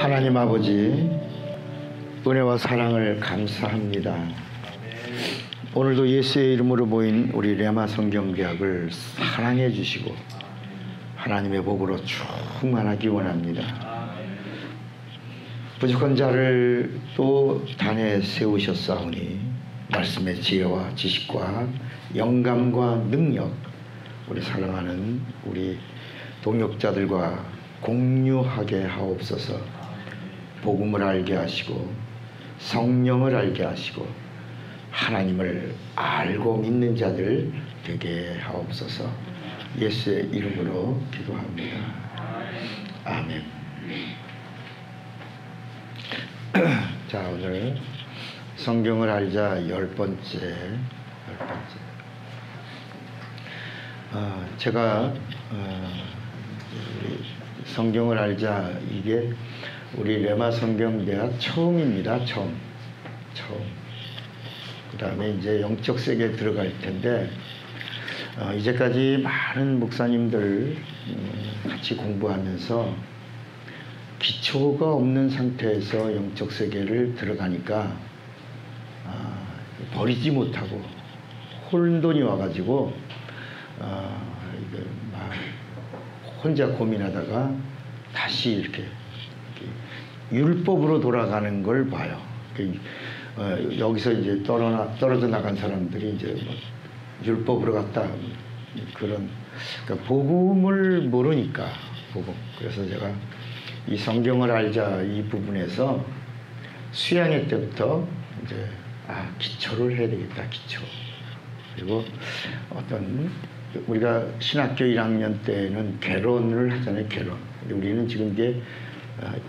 하나님 아버지, 은혜와 사랑을 감사합니다. 오늘도 예수의 이름으로 모인 우리 레마 성경대학을 사랑해 주시고 하나님의 복으로 충만하기 원합니다. 부족한 자를 또 단에 세우셨사오니 말씀의 지혜와 지식과 영감과 능력, 우리 사랑하는 우리 동역자들과 공유하게 하옵소서. 복음을 알게 하시고 성령을 알게 하시고 하나님을 알고 믿는 자들 되게 하옵소서. 예수의 이름으로 기도합니다. 아멘. 자, 오늘 성경을 알자 10번째. 제가 성경을 알자, 이게 우리 레마 성경대학 처음입니다. 처음. 그 다음에 이제 영적 세계에 들어갈 텐데, 이제까지 많은 목사님들 같이 공부하면서 기초가 없는 상태에서 영적 세계를 들어가니까 버리지 못하고 혼돈이 와가지고 이게 막 혼자 고민하다가 다시 이렇게 율법으로 돌아가는 걸 봐요. 여기서 이제 떨어져 나간 사람들이 이제 율법으로 갔다, 그런, 그러니까 복음을 모르니까, 복음. 그래서 제가 이 성경을 알자 이 부분에서 수양회 때부터 이제 기초를 해야 되겠다, 기초. 그리고 어떤, 우리가 신학교 1학년 때는 개론을 하잖아요, 개론. 우리는 지금 이게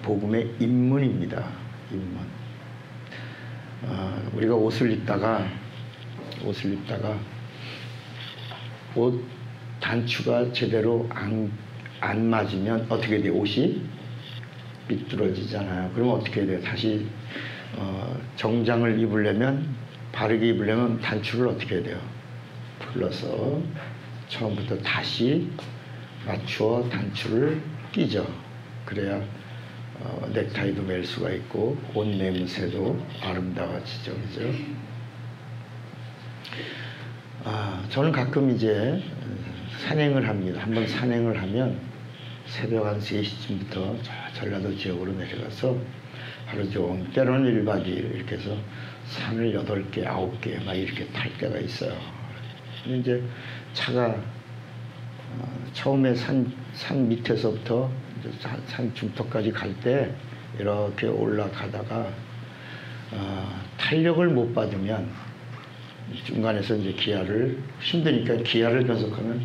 복음의 입문입니다, 입문. 우리가 옷을 입다가 옷 단추가 제대로 안 맞으면 어떻게 돼요? 옷이 삐뚤어지잖아요. 그러면 어떻게 돼요? 다시 정장을 입으려면, 바르게 입으려면 단추를 어떻게 해야 돼요? 풀러서 처음부터 다시 맞추어 단추를 끼죠. 그래야 넥타이도 맬 수가 있고 옷 냄새도 아름다워지죠. 그죠? 저는 가끔 이제 산행을 합니다. 한번 산행을 하면 새벽 한 3시쯤부터 전라도 지역으로 내려가서 하루 종일, 때로는 1박 2일 이렇게 해서 산을 8개, 9개 막 이렇게 탈 때가 있어요. 근데 이제 차가 처음에 산 밑에서부터 산 중턱까지 갈 때 이렇게 올라가다가 탄력을 못 받으면 중간에서 이제 기아를, 힘드니까 기아를 변속하면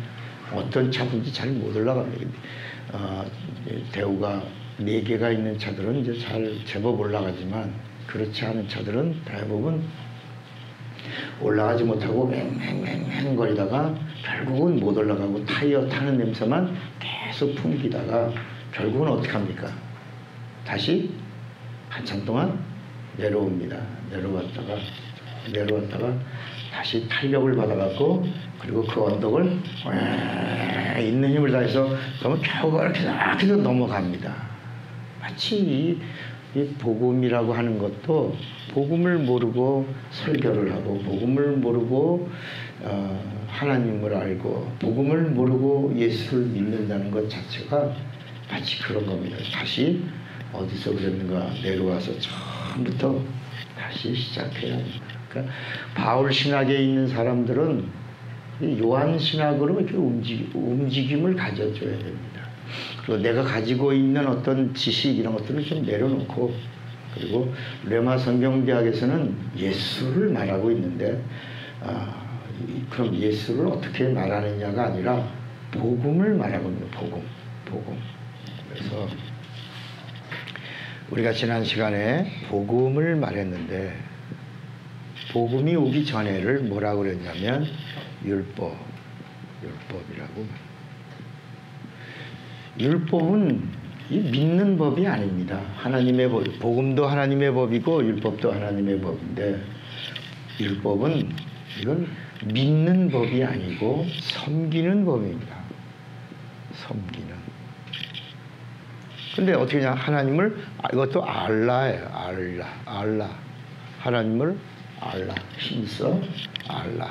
어떤 차든지 잘 못 올라갑니다. 대우가 4개가 있는 차들은 이제 잘 제법 올라가지만, 그렇지 않은 차들은 대부분 올라가지 못하고 맹맹맹 거리다가 결국은 못 올라가고 타이어 타는 냄새만 계속 풍기다가 결국은 어떻게 합니까? 다시 한참 동안 내려옵니다. 내려왔다가 다시 탄력을 받아갖고, 그리고 그 언덕을 있는 힘을 다해서 그러면 겨우 이렇게 딱 해서 넘어갑니다. 마치 이 복음이라고 하는 것도, 복음을 모르고 설교를 하고, 복음을 모르고 하나님을 알고, 복음을 모르고 예수를 믿는다는 것 자체가 마치 그런 겁니다. 다시 어디서 그랬는가 내려와서 처음부터 다시 시작해야 합니다. 그러니까 바울 신학에 있는 사람들은 요한 신학으로 이렇게 움직임을 가져줘야 됩니다. 그리고 내가 가지고 있는 어떤 지식 이런 것들을 좀 내려놓고, 그리고 레마 성경대학에서는 예수를 말하고 있는데, 그럼 예수를 어떻게 말하느냐가 아니라 복음을 말하고 있는 거예요. 복음. 그래서 우리가 지난 시간에 복음을 말했는데, 복음이 오기 전에를 뭐라고 그랬냐면 율법이라고. 율법은 믿는 법이 아닙니다. 하나님의 법, 복음도 하나님의 법이고 율법도 하나님의 법인데, 율법은 이건 믿는 법이 아니고 섬기는 법입니다. 섬기는. 근데 어떻게 하냐? 하나님을 이것도 알라예요. 알라. 하나님을 알라. 힘써 알라.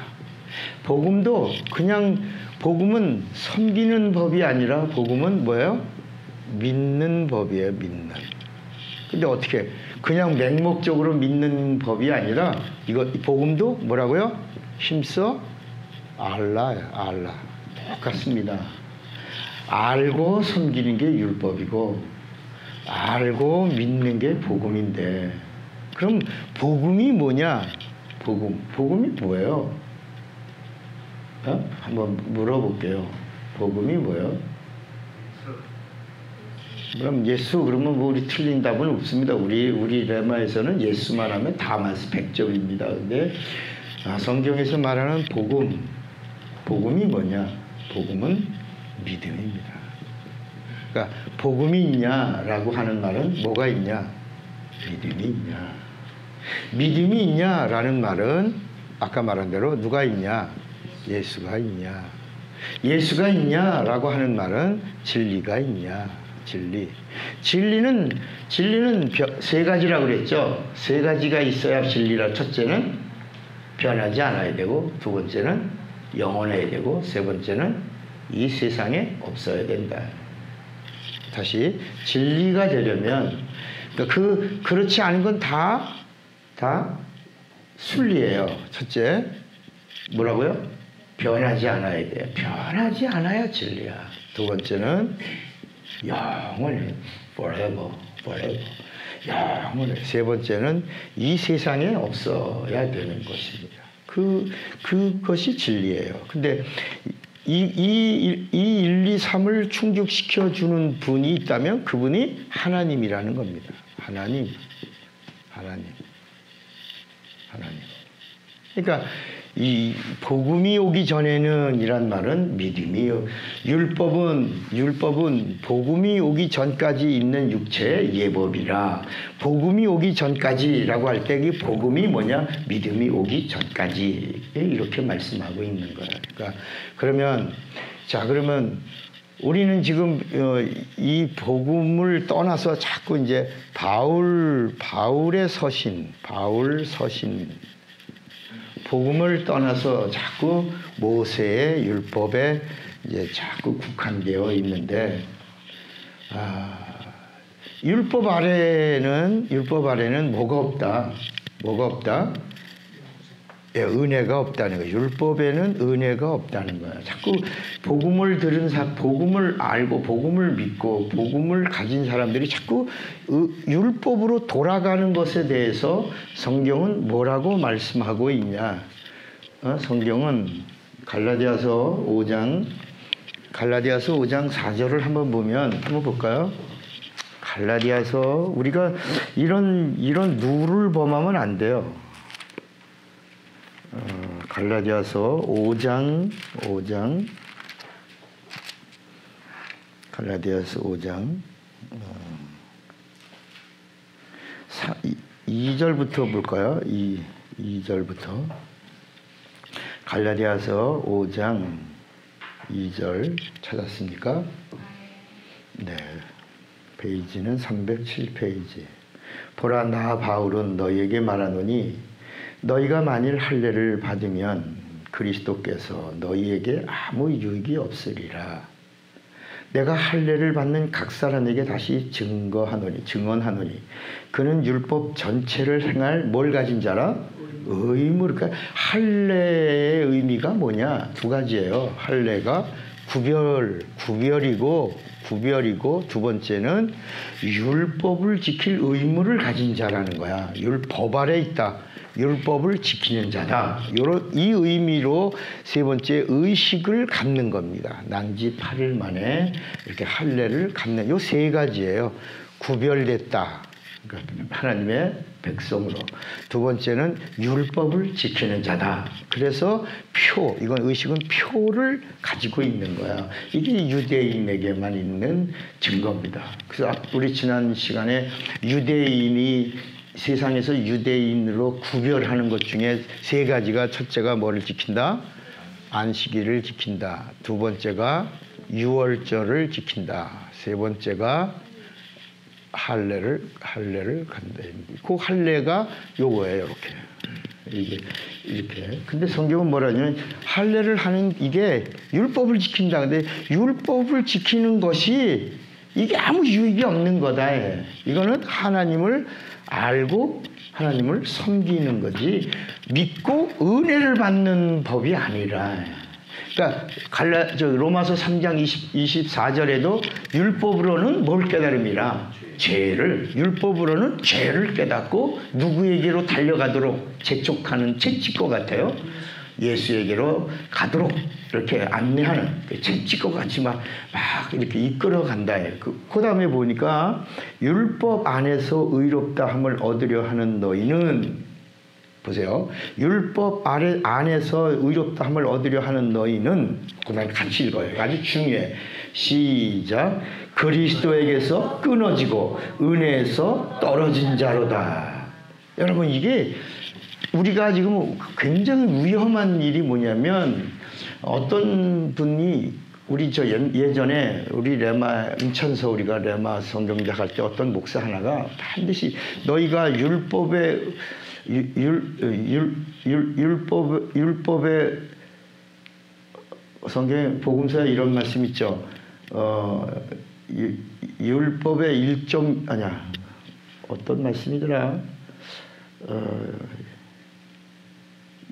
복음도 그냥 복음은 섬기는 법이 아니라 복음은 뭐예요? 믿는 법이에요. 믿는. 근데 어떻게 그냥 맹목적으로 믿는 법이 아니라 이거 복음도 뭐라고요? 힘써 알라예요. 알라. 똑같습니다. 알고 섬기는 게 율법이고 알고 믿는 게 복음인데 그럼 복음이 뭐냐? 복음이 뭐예요? 한번 물어볼게요. 복음이 뭐예요? 그럼 예수 그러면 뭐 우리 틀린 답은 없습니다. 우리 레마에서는 예수만 하면 다 맞서 100점입니다. 근데 성경에서 말하는 복음이 뭐냐? 복음은 믿음입니다. 그러니까 복음이 있냐라고 하는 말은 뭐가 있냐? 믿음이 있냐? 믿음이 있냐라는 말은 아까 말한 대로 누가 있냐? 예수가 있냐? 예수가 있냐라고 하는 말은 진리가 있냐? 진리는 세 가지라고 그랬죠. 세 가지가 있어야 진리라. 첫째는 변하지 않아야 되고, 두 번째는 영원해야 되고, 세 번째는 이 세상에 없어야 된다. 다시 진리가 되려면 그렇지 않은 건 다 순리예요. 첫째 뭐라고요? 변하지 않아야 돼요. 변하지 않아야 진리야. 두 번째는 영원히 forever. 영원히. 세 번째는 이 세상에 없어야 되는 것입니다. 그것이 진리예요. 근데 이 1, 2, 3을 충족시켜 주는 분이 있다면 그분이 하나님이라는 겁니다. 하나님. 그러니까 이 복음이 오기 전에는 이란 말은 믿음이요. 율법은 복음이 오기 전까지 있는 육체의 예법이라 복음이 오기 전까지라고 할 때 이 복음이 뭐냐? 믿음이 오기 전까지 이렇게 말씀하고 있는 거예요. 그러니까 그러면 우리는 지금 이 복음을 떠나서 자꾸 이제 바울의 서신 복음을 떠나서 자꾸 모세의 율법에 이제 자꾸 국한되어 있는데 율법 아래는 뭐가 없다? 예, 은혜가 없다는 거예요. 율법에는 은혜가 없다는 거예요. 자꾸 복음을 복음을 알고 복음을 믿고 복음을 가진 사람들이 자꾸 율법으로 돌아가는 것에 대해서 성경은 뭐라고 말씀하고 있냐? 성경은 갈라디아서 5장 4절을 한번 볼까요? 갈라디아서 우리가 이런 누를 범하면 안 돼요. 갈라디아서 5장 2절부터 볼까요? 2절부터 갈라디아서 5장 2절 찾았습니까? 네, 페이지는 307페이지. 보라, 나 바울은 너희에게 말하노니 너희가 만일 할례를 받으면 그리스도께서 너희에게 아무 유익이 없으리라. 내가 할례를 받는 각 사람에게 다시 증언하노니 그는 율법 전체를 행할 뭘 가진 자라? 의무. 그러니까 할례의 의미가 뭐냐? 두 가지예요. 할례가 구별이고 두 번째는 율법을 지킬 의무를 가진 자라는 거야. 율법 아래 있다. 율법을 지키는 자다. 이 의미로 세 번째 의식을 갖는 겁니다. 난지 8일 만에 이렇게 할례를 갖는 요 세 가지예요. 구별됐다. 그러니까 하나님의 백성으로. 두 번째는 율법을 지키는 자다. 그래서 이건 의식은 표를 가지고 있는 거야. 이게 유대인에게만 있는 증거입니다. 그래서 우리 지난 시간에 세상에서 유대인으로 구별하는 것 중에 세 가지가, 첫째가 뭐를 지킨다? 안식일을 지킨다. 두 번째가 유월절을 지킨다. 세 번째가 할례를 간다. 그 할례가 요거예요, 이렇게. 이렇게. 근데 성경은 뭐라냐면 할례를 하는 이게 율법을 지킨다. 근데 율법을 지키는 것이 이게 아무 유익이 없는 거다. 이거는 하나님을 알고 하나님을 섬기는 거지 믿고 은혜를 받는 법이 아니라. 그러니까 로마서 3장 24절에도 율법으로는 뭘 깨달음이라? 죄를. 율법으로는 죄를 깨닫고 누구에게로 달려가도록 재촉하는 채찍과 같아요. 예수에게로 가도록 이렇게 안내하는 채찍과 같이 막 이렇게 이끌어 간다. 그 다음에 보니까 율법 안에서 의롭다 함을 얻으려 하는 너희는, 보세요. 율법 안에서 의롭다 함을 얻으려 하는 너희는, 그 다음에 같이 읽어요. 아주 중요해. 시작. 그리스도에게서 끊어지고 은혜에서 떨어진 자로다. 여러분, 이게 우리가 지금 굉장히 위험한 일이 뭐냐면, 어떤 분이 우리 예전에 우리 레마 인천서 우리가 레마 성경작 할 때 어떤 목사 하나가 반드시 너희가 율법의 성경 복음서에 이런 말씀 있죠. 율법의 1점 아니야. 어떤 말씀이더라?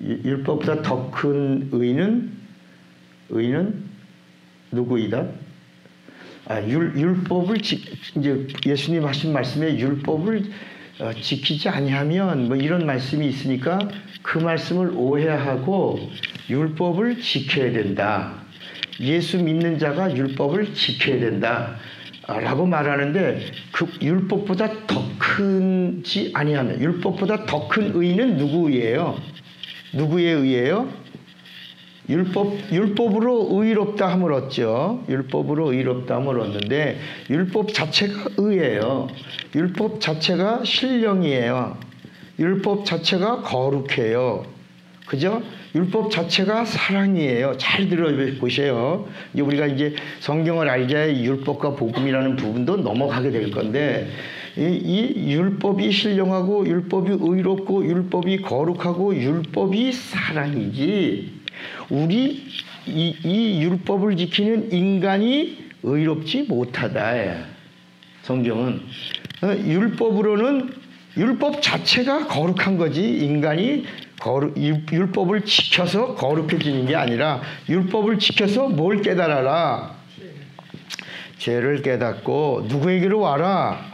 율법보다 더 큰 의는 누구이다? 율법을 이제 예수님 하신 말씀에 율법을 지키지 아니하면 뭐 이런 말씀이 있으니까 그 말씀을 오해하고 율법을 지켜야 된다. 예수 믿는 자가 율법을 지켜야 된다. 라고 말하는데 그 율법보다 더 큰지 아니하면, 율법보다 더 큰 의는 누구예요? 누구의 의예요? 율법으로 의롭다 함을 얻죠. 율법으로 의롭다 함을 얻는데 율법 자체가 의예요. 율법 자체가 신령이에요. 율법 자체가 거룩해요. 그죠? 율법 자체가 사랑이에요. 잘 들어보세요. 우리가 이제 성경을 알자 율법과 복음이라는 부분도 넘어가게 될 건데, 이 율법이 신령하고 율법이 의롭고 율법이 거룩하고 율법이 사랑이지, 우리 이 율법을 지키는 인간이 의롭지 못하다. 성경은 율법으로는 율법 자체가 거룩한 거지, 인간이 율법을 지켜서 거룩해지는 게 아니라 율법을 지켜서 뭘 깨달아라? 죄를 깨닫고 누구에게로 와라?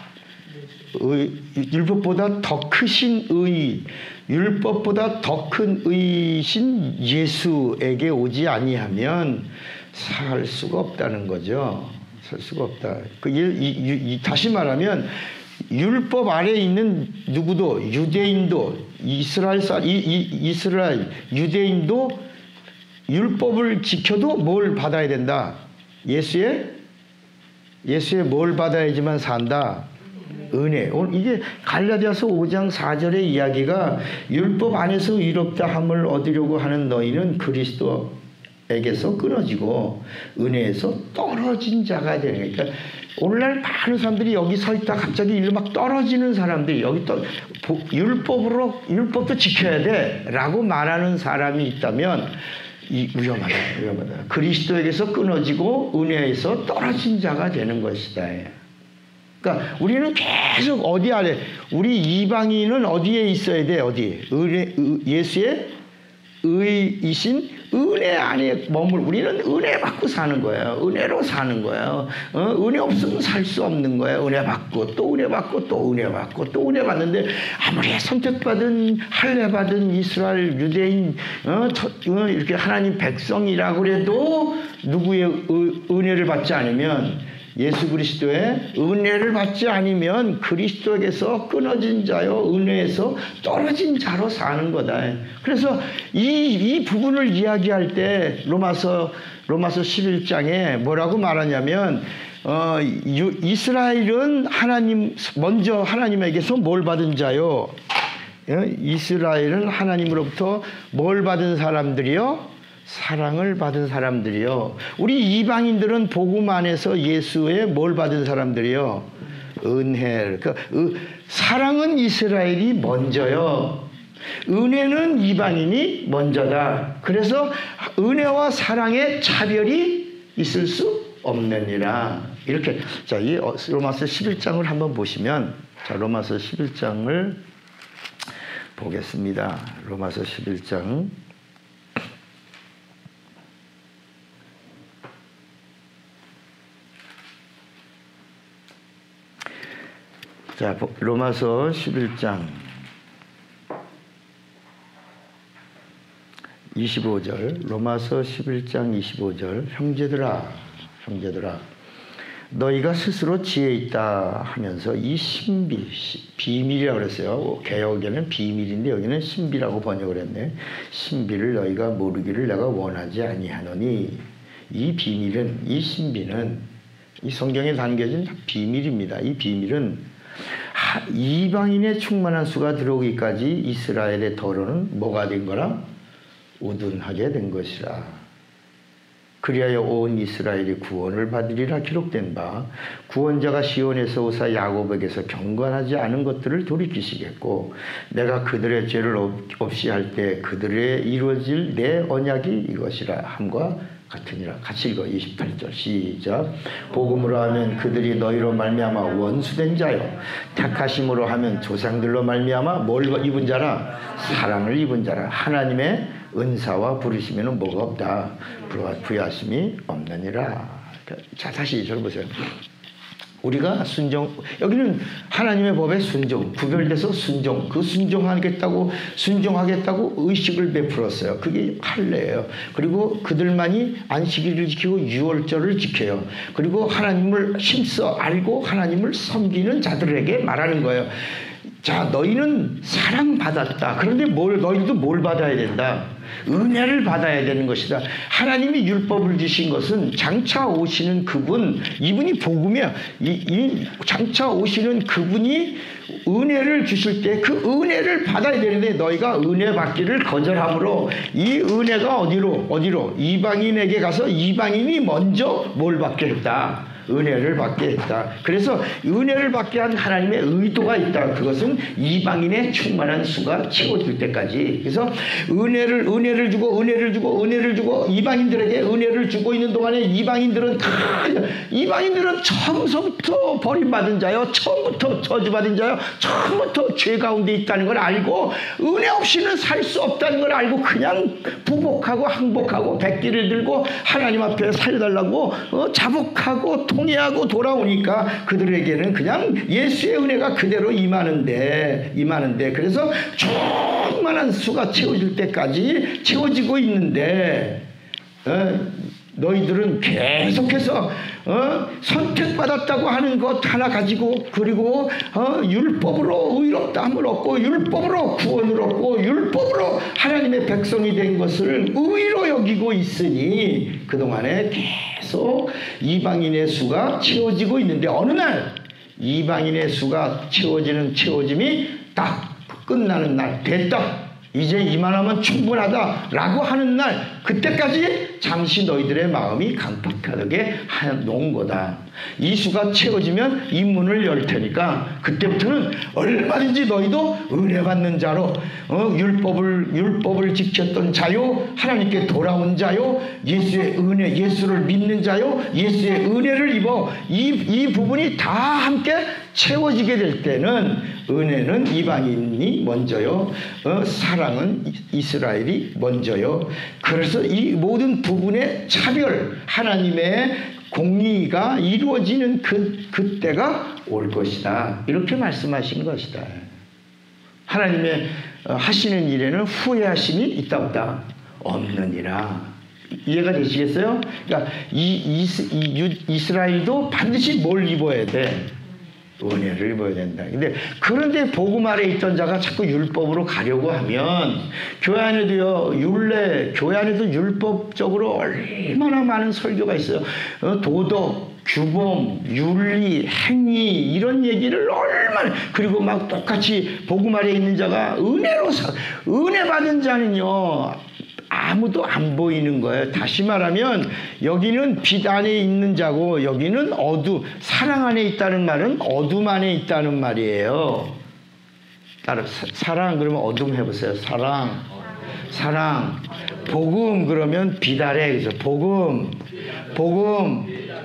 율법보다 더 크신 의, 율법보다 더 큰 의신 예수에게 오지 아니하면 살 수가 없다는 거죠. 살 수가 없다. 다시 말하면 율법 아래에 있는 누구도, 유대인도, 이스라엘 유대인도 율법을 지켜도 뭘 받아야 된다? 예수의 뭘 받아야지만 산다? 은혜. 이게 갈라디아서 5장 4절의 이야기가 율법 안에서 의롭다 함을 얻으려고 하는 너희는 그리스도에게서 끊어지고 은혜에서 떨어진 자가 되는 거니까, 오늘날 많은 사람들이 여기 서 있다 갑자기 일로 막 떨어지는 사람들이, 여기 또 율법도 지켜야 돼 라고 말하는 사람이 있다면 위험하다. 그리스도에게서 끊어지고 은혜에서 떨어진 자가 되는 것이다. 그러니까 우리는 계속 어디 아래, 우리 이방인은 어디에 있어야 돼? 어디? 예수의 의이신 은혜 안에 우리는 은혜 받고 사는 거예요. 은혜로 사는 거예요. 은혜 없으면 살 수 없는 거예요. 은혜 받고 또 은혜 받고 또 은혜 받고 또 은혜 받는데, 아무리 선택받은 할례 받은 이스라엘 유대인 이렇게 하나님 백성이라고 그래도 누구의 은혜를 받지 않으면, 예수 그리스도의 은혜를 받지 않으면 그리스도에게서 끊어진 자요 은혜에서 떨어진 자로 사는 거다. 그래서 이 부분을 이야기할 때 로마서 11장에 뭐라고 말하냐면, 이스라엘은 먼저 하나님에게서 뭘 받은 자요? 이스라엘은 하나님으로부터 뭘 받은 사람들이요? 사랑을 받은 사람들이요. 우리 이방인들은 복음 안에서 예수의 뭘 받은 사람들이요? 은혜. 그러니까 사랑은 이스라엘이 먼저요. 은혜는 이방인이 먼저다. 그래서 은혜와 사랑의 차별이 있을 수 없느니라. 이렇게. 자, 이 로마서 11장을 한번 보시면, 자, 로마서 11장을 보겠습니다. 로마서 11장. 자, 로마서 11장 25절. 로마서 11장 25절. 형제들아, 너희가 스스로 지혜 있다 하면서 이 신비, 비밀이라고 그랬어요. 개혁에는 비밀인데 여기는 신비라고 번역을 했네. 신비를 너희가 모르기를 내가 원하지 아니하노니. 이 비밀은, 이 신비는, 이 성경에 담겨진 비밀입니다. 이 비밀은 이방인의 충만한 수가 들어오기까지 이스라엘의 더러는 뭐가 된 거라? 우둔하게 된 것이라. 그리하여 온 이스라엘이 구원을 받으리라 기록된 바, 구원자가 시온에서 오사 야곱에게서 경건하지 않은 것들을 돌이키시겠고, 내가 그들의 죄를 없이 할 때 그들에 이루어질 내 언약이 이것이라 함과 같으니라. 같이 읽어. 28절 시작. 복음으로 하면 그들이 너희로 말미암아 원수된 자요, 택하심으로 하면 조상들로 말미암아 뭘 입은 자라? 사랑을 입은 자라. 하나님의 은사와 부르시면 뭐가 없다? 부여하심이 없느니라. 자, 다시 저를 보세요. 우리가 순종, 여기는 하나님의 법에 순종, 구별돼서 순종, 그 순종하겠다고 의식을 베풀었어요. 그게 할례예요. 그리고 그들만이 안식일을 지키고 유월절을 지켜요. 그리고 하나님을 힘써 알고 하나님을 섬기는 자들에게 말하는 거예요. 자, 너희는 사랑받았다. 그런데 너희도 뭘 받아야 된다? 은혜를 받아야 되는 것이다. 하나님이 율법을 주신 것은 장차 오시는 그분, 이분이 복음이야. 이 장차 오시는 그분이 은혜를 주실 때 그 은혜를 받아야 되는데, 너희가 은혜 받기를 거절함으로 이 은혜가 어디로? 이방인에게 가서 이방인이 먼저 뭘 받게 했다? 은혜를 받게 했다. 그래서 은혜를 받게 한 하나님의 의도가 있다. 그것은 이방인의 충만한 수가 채워질 때까지. 그래서 은혜를 주고 이방인들에게 은혜를 주고 있는 동안에 이방인들은 처음부터 버림받은 자요, 처음부터 저주받은 자요, 처음부터 죄 가운데 있다는 걸 알고 은혜 없이는 살 수 없다는 걸 알고 그냥 부복하고 항복하고 백기를 들고 하나님 앞에 살려달라고 자복하고 통회하고 돌아오니까 그들에게는 그냥 예수의 은혜가 그대로 임하는데 그래서 충만한 수가 채워질 때까지 채워지고 있는데, 너희들은 계속해서 선택받았다고 하는 것 하나 가지고, 그리고 율법으로 의롭다함을 얻고 율법으로 구원을 얻고 율법으로 하나님의 백성이 된 것을 의로 여기고 있으니 그동안에 계속 이방인의 수가 채워지고 있는데, 어느 날 이방인의 수가 채워짐이 딱 끝나는 날, 됐다, 이제 이만하면 충분하다라고 하는 날, 그때까지 잠시 너희들의 마음이 강팍하게 해놓은 거다. 이 수가 채워지면 이 문을 열 테니까 그때부터는 얼마든지 너희도 은혜 받는 자로, 율법을 지켰던 자요, 하나님께 돌아온 자요, 예수의 은혜, 예수를 믿는 자요, 예수의 은혜를 입어 이 부분이 다 함께 채워지게 될 때는 은혜는 이방인이 먼저요, 사랑은 이스라엘이 먼저요. 그래서 이 모든 부분의 차별, 하나님의 공의가 이루어지는 그때가 올 것이다. 이렇게 말씀하신 것이다. 하나님의 하시는 일에는 후회하심이 있다 없다? 없느니라. 이해가 되시겠어요? 그러니까 이스라엘도 반드시 뭘 입어야 돼? 은혜를 입어야 된다. 그런데 복음 아래 있던 자가 자꾸 율법으로 가려고 하면, 교회 안에도 율법적으로 얼마나 많은 설교가 있어요. 도덕, 규범, 윤리, 행위, 이런 얘기를 얼마나, 그리고 막 똑같이 복음 아래 있는 자가 은혜 받은 자는요, 아무도 안 보이는 거예요. 다시 말하면 여기는 빛 안에 있는 자고 여기는 사랑 안에 있다는 말은 어둠 안에 있다는 말이에요. 따라 사랑 그러면 어둠 해보세요. 사랑. 복음 그러면 빛 아래. 그래서 복음.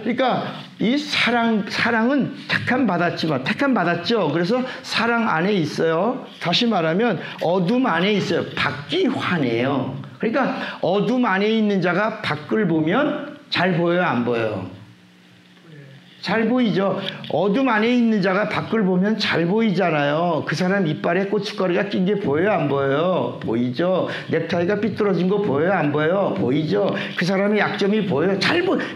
그러니까 이 사랑은 택함 받았죠. 그래서 사랑 안에 있어요. 다시 말하면 어둠 안에 있어요. 밖이 환해요. 그러니까 어둠 안에 있는 자가 밖을 보면 잘 보여요, 안 보여요? 잘 보이죠. 어둠 안에 있는 자가 밖을 보면 잘 보이잖아요. 그 사람 이빨에 고춧가루가 낀 게 보여요, 안 보여요? 보이죠. 넥타이가 삐뚤어진 거 보여요, 안 보여요? 보이죠. 그 사람의 약점이 보여요.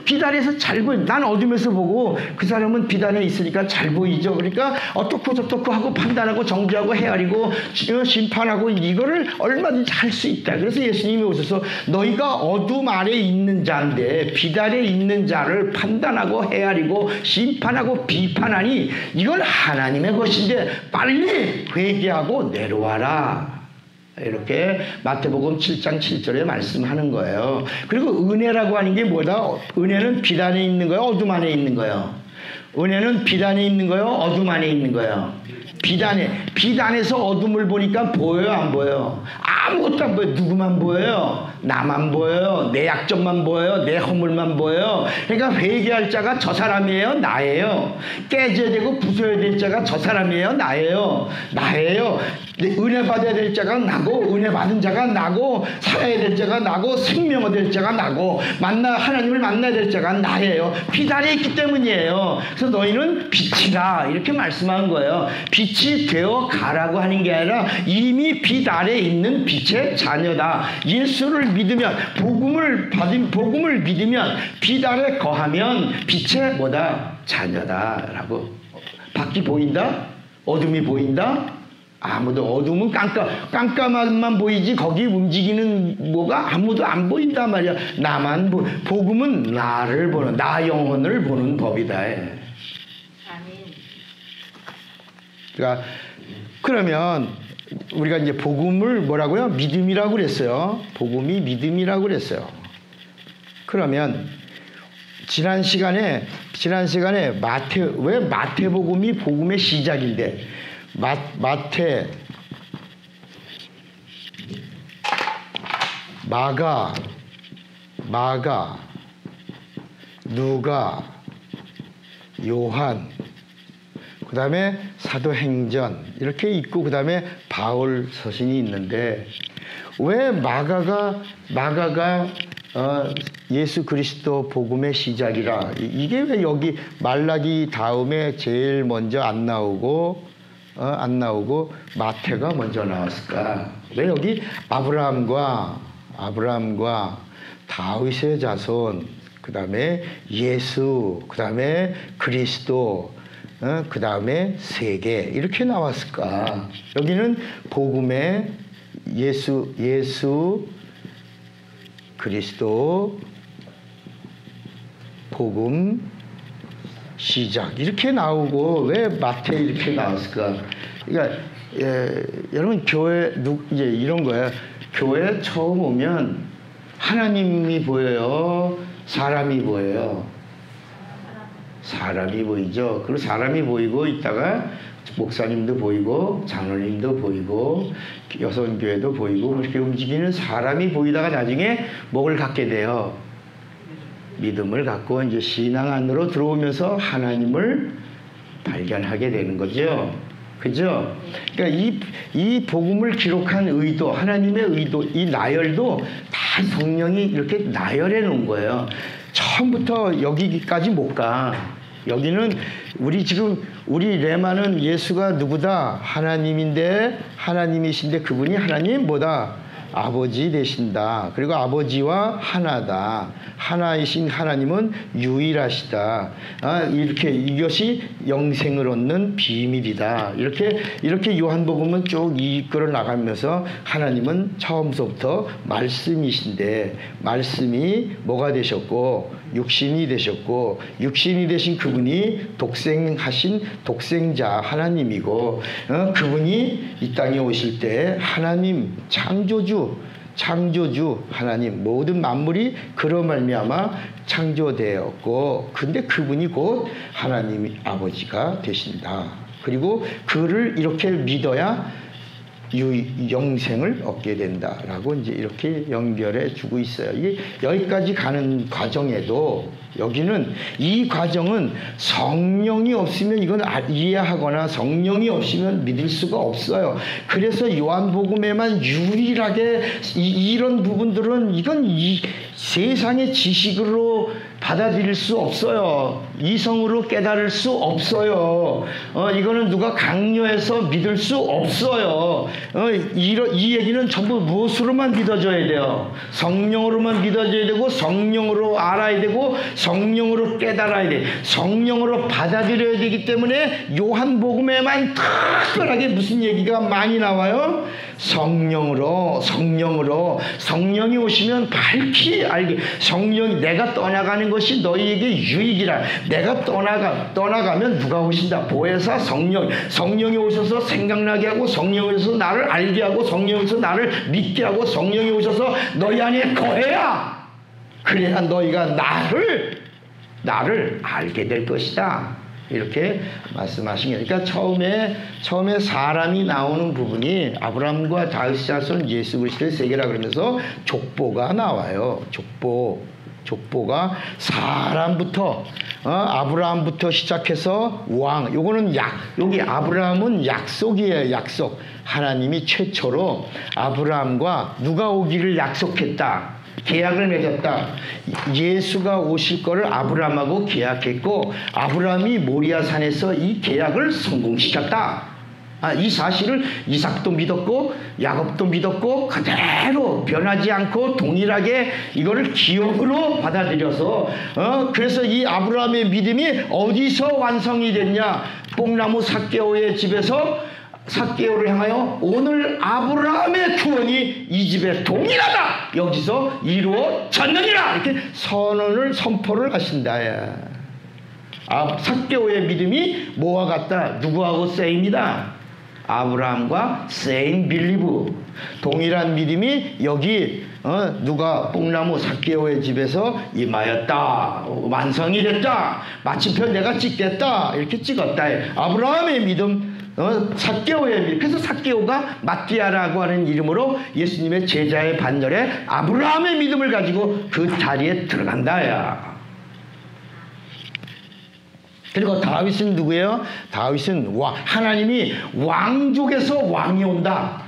빛 아래에서 잘 보여요. 난 어둠에서 보고 그 사람은 빛 안에 있으니까 잘 보이죠. 그러니까 어떻고 저떻고 하고 판단하고 정죄하고 헤아리고 심판하고 이거를 얼마든지 할 수 있다. 그래서 예수님이 오셔서 너희가 어둠 아래 있는 자인데 빛 아래 있는 자를 판단하고 헤아리고 심판하고 비판하니 이건 하나님의 것인데 빨리 회개하고 내려와라. 이렇게 마태복음 7장 7절에 말씀하는 거예요. 그리고 은혜라고 하는 게 뭐다? 은혜는 빛 안에 있는 거예요? 어둠 안에 있는 거예요? 은혜는 빛 안에 있는 거예요? 어둠 안에 있는 거예요? 빛 안에서 어둠을 보니까 보여요, 안 보여요? 아무것도 안 보여요. 누구만 보여요? 나만 보여요. 내 약점만 보여요. 내 허물만 보여요. 그러니까 회개할 자가 저 사람이에요? 나예요. 깨져야 되고 부숴야 될 자가 저 사람이에요? 나예요. 은혜 받아야 될 자가 나고 은혜 받은 자가 나고 살아야 될 자가 나고 생명 얻을 자가 나고 하나님을 만나야 될 자가 나예요. 빛 아래 있기 때문이에요. 그래서 너희는 빛이라 이렇게 말씀한 거예요. 빛이 되어 가라고 하는 게 아니라 이미 빛 아래 있는 빛의 자녀다. 예수를 믿으면 복음을 믿으면 빛 아래 거하면 빛의 자녀다라고. 밖이 보인다? 어둠이 보인다? 아무도 어둠은 깜깜함만 보이지 거기 움직이는 뭐가 아무도 안 보인단 말이야. 복음은 나를 보는 나 영혼을 보는 법이다. 그러니까 그러면 우리가 이제 복음을 뭐라고요? 믿음이라고 그랬어요. 복음이 믿음이라고 그랬어요. 그러면 지난 시간에 왜 마태복음이 복음의 시작인데 마태, 마가, 누가, 요한, 그 다음에 사도행전 이렇게 있고 그 다음에 바울 서신이 있는데 왜 마가가 예수 그리스도 복음의 시작이라 이게 왜 여기 말라기 다음에 제일 먼저 안 나오고 마태가 먼저 나왔을까? 왜 여기 아브라함과 다윗의 자손, 그 다음에 예수, 그 다음에 그리스도, 그 다음에 세계 이렇게 나왔을까? 여기는 복음의 예수, 그리스도, 복음, 시작 이렇게 나오고 왜 마태 이렇게 나왔을까? 그러니까 여러분 이제 이런 거예요. 교회 처음 오면 하나님이 보여요, 사람이 보여요. 사람이 보이죠. 그리고 사람이 보이고 있다가 목사님도 보이고 장로님도 보이고 여성교회도 보이고 이렇게 움직이는 사람이 보이다가 나중에 뭐를 갖게 돼요? 믿음을 갖고 이제 신앙 안으로 들어오면서 하나님을 발견하게 되는 거죠. 그죠? 그러니까 이 복음을 기록한 의도, 하나님의 의도, 이 나열도 다 성령이 이렇게 나열해 놓은 거예요. 처음부터 여기까지 못 가. 여기는 우리 레마는 예수가 누구다? 하나님이신데 그분이 하나님 아버지 되신다. 그리고 아버지와 하나다. 하나이신 하나님은 유일하시다. 이것이 영생을 얻는 비밀이다. 이렇게 요한복음은 쭉 이끌어 나가면서 하나님은 처음부터 말씀이신데 말씀이 뭐가 되셨고 육신이 되셨고 육신이 되신 그분이 독생하신 독생자 하나님이고 그분이 이 땅에 오실 때 하나님 창조주 창조주 하나님, 모든 만물이 그로 말미암아 창조되었고, 근데 그분이 곧 하나님 아버지가 되신다. 그리고 그를 이렇게 믿어야 영생을 얻게 된다라고 이제 이렇게 연결해 주고 있어요. 이게 여기까지 가는 과정에도, 여기는 이 과정은 성령이 없으면 이건 이해하거나 성령이 없으면 믿을 수가 없어요. 그래서 요한복음에만 유일하게 이런 부분들은 이건 이 세상의 지식으로 받아들일 수 없어요. 이성으로 깨달을 수 없어요. 이거는 누가 강요해서 믿을 수 없어요. 이 얘기는 전부 무엇으로만 믿어져야 돼요? 성령으로만 믿어져야 되고, 성령으로 알아야 되고, 성령으로 깨달아야 돼. 성령으로 받아들여야 되기 때문에 요한복음에만 특별하게 무슨 얘기가 많이 나와요? 성령이 오시면 밝히 알게, 성령이 내가 떠나가는 것이 너희에게 유익이라. 내가 떠나가면 누가 오신다? 보혜사 성령이 오셔서 생각나게 하고, 성령이 오셔서 나를 알게 하고, 성령이 오셔서 나를 믿게 하고, 성령이 오셔서 너희 안에 거해야, 그래야 너희가 나를 알게 될 것이다. 이렇게 말씀하신 거예요. 그러니까 처음에 사람이 나오는 부분이 아브라함과 다윗의 자손 예수 그리스도의 세계라 그러면서 족보가 나와요. 족보가 사람부터 아브라함부터 시작해서 왕, 요거는 여기 아브라함은 약속이에요. 약속. 하나님이 최초로 아브라함과 누가 오기를 약속했다. 계약을 맺었다. 예수가 오실 거를 아브라함하고 계약했고, 아브라함이 모리아산에서 이 계약을 성공시켰다. 이 사실을 이삭도 믿었고 야곱도 믿었고 그대로 변하지 않고 동일하게 이거를 기업으로 받아들여서 그래서 이 아브라함의 믿음이 어디서 완성이 됐냐? 뽕나무 삭개오의 집에서 삭개오를 향하여 오늘 아브라함의 구원이 이 집에 동일하다. 여기서 이루어졌느니라. 이렇게 선포를 하신다. 삭개오의 믿음이 뭐와 같다? 누구하고 세임이다? 아브라함과 세임 빌리브. 동일한 믿음이 여기 누가 뽕나무 삭개오의 집에서 임하였다. 완성이 됐다. 마침표 내가 찍겠다. 이렇게 찍었다. 아브라함의 믿음, 삭개오의 믿음. 그래서 삭개오가 마띠아라고 하는 이름으로 예수님의 제자의 반열에 아브라함의 믿음을 가지고 그 자리에 들어간다야. 그리고 다윗은 누구예요? 다윗은 하나님이 왕족에서 왕이 온다.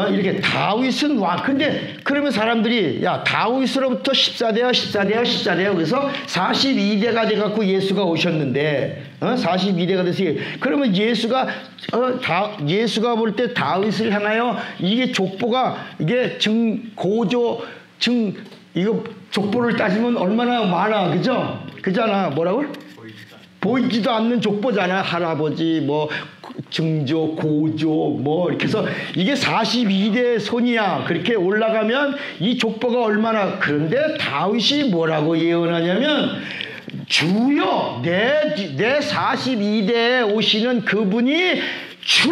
이렇게 다윗은 왕. 근데 그러면 사람들이 다윗으로부터 14대야 그래서 42대가 돼갖고 예수가 오셨는데 42대가 돼서 그러면 예수가 볼 때 다윗을 향하여 이게 족보가 이게 이거 족보를 따지면 얼마나 많아. 그잖아. 뭐라고? 보이지도 않는 족보잖아. 할아버지, 증조, 고조, 이렇게 해서 이게 42대 손이야. 그렇게 올라가면 이 족보가 얼마나. 그런데 다윗이 뭐라고 예언하냐면, 주여, 내 42대에 오시는 그분이 주,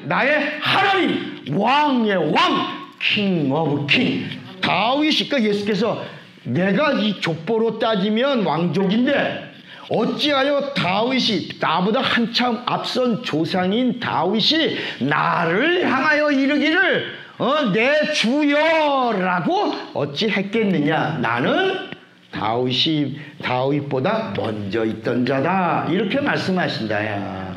나의 하나님, 왕의 왕, king of king. 다윗이, 그러니까 예수께서 내가 이 족보로 따지면 왕족인데, 어찌하여 다윗이, 나보다 한참 앞선 조상인 다윗이 나를 향하여 이르기를 내 주여라고 어찌 했겠느냐? 나는 다윗보다 먼저 있던 자다. 이렇게 말씀하신다.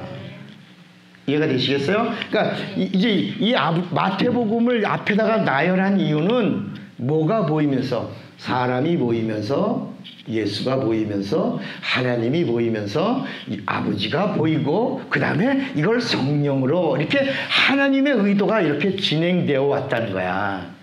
이해가 되시겠어요? 그러니까 이제 이 마태복음을 앞에다가 나열한 이유는 뭐가 보이면서? 사람이 보이면서, 예수가 보이면서, 하나님이 보이면서, 아버지가 보이고, 그 다음에 이걸 성령으로 이렇게 하나님의 의도가 이렇게 진행되어 왔다는 거야.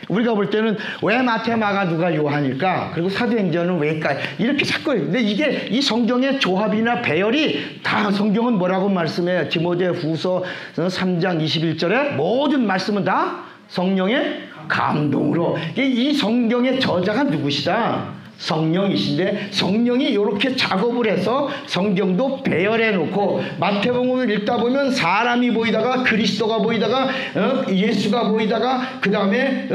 우리가 볼 때는 왜 마태, 마가, 누가, 요한일까? 그리고 사도행전은 왜일까? 이렇게 자꾸. 근데 이게 이 성경의 조합이나 배열이 다 성경은 뭐라고 말씀해요? 디모데 후서 3장 21절에 모든 말씀은 다 성령의 감동으로. 이 성경의 저자가 누구시다? 성령이신데 성령이 이렇게 작업을 해서 성경도 배열해 놓고 마태복음을 읽다 보면 사람이 보이다가 그리스도가 보이다가 예수가 보이다가 그 다음에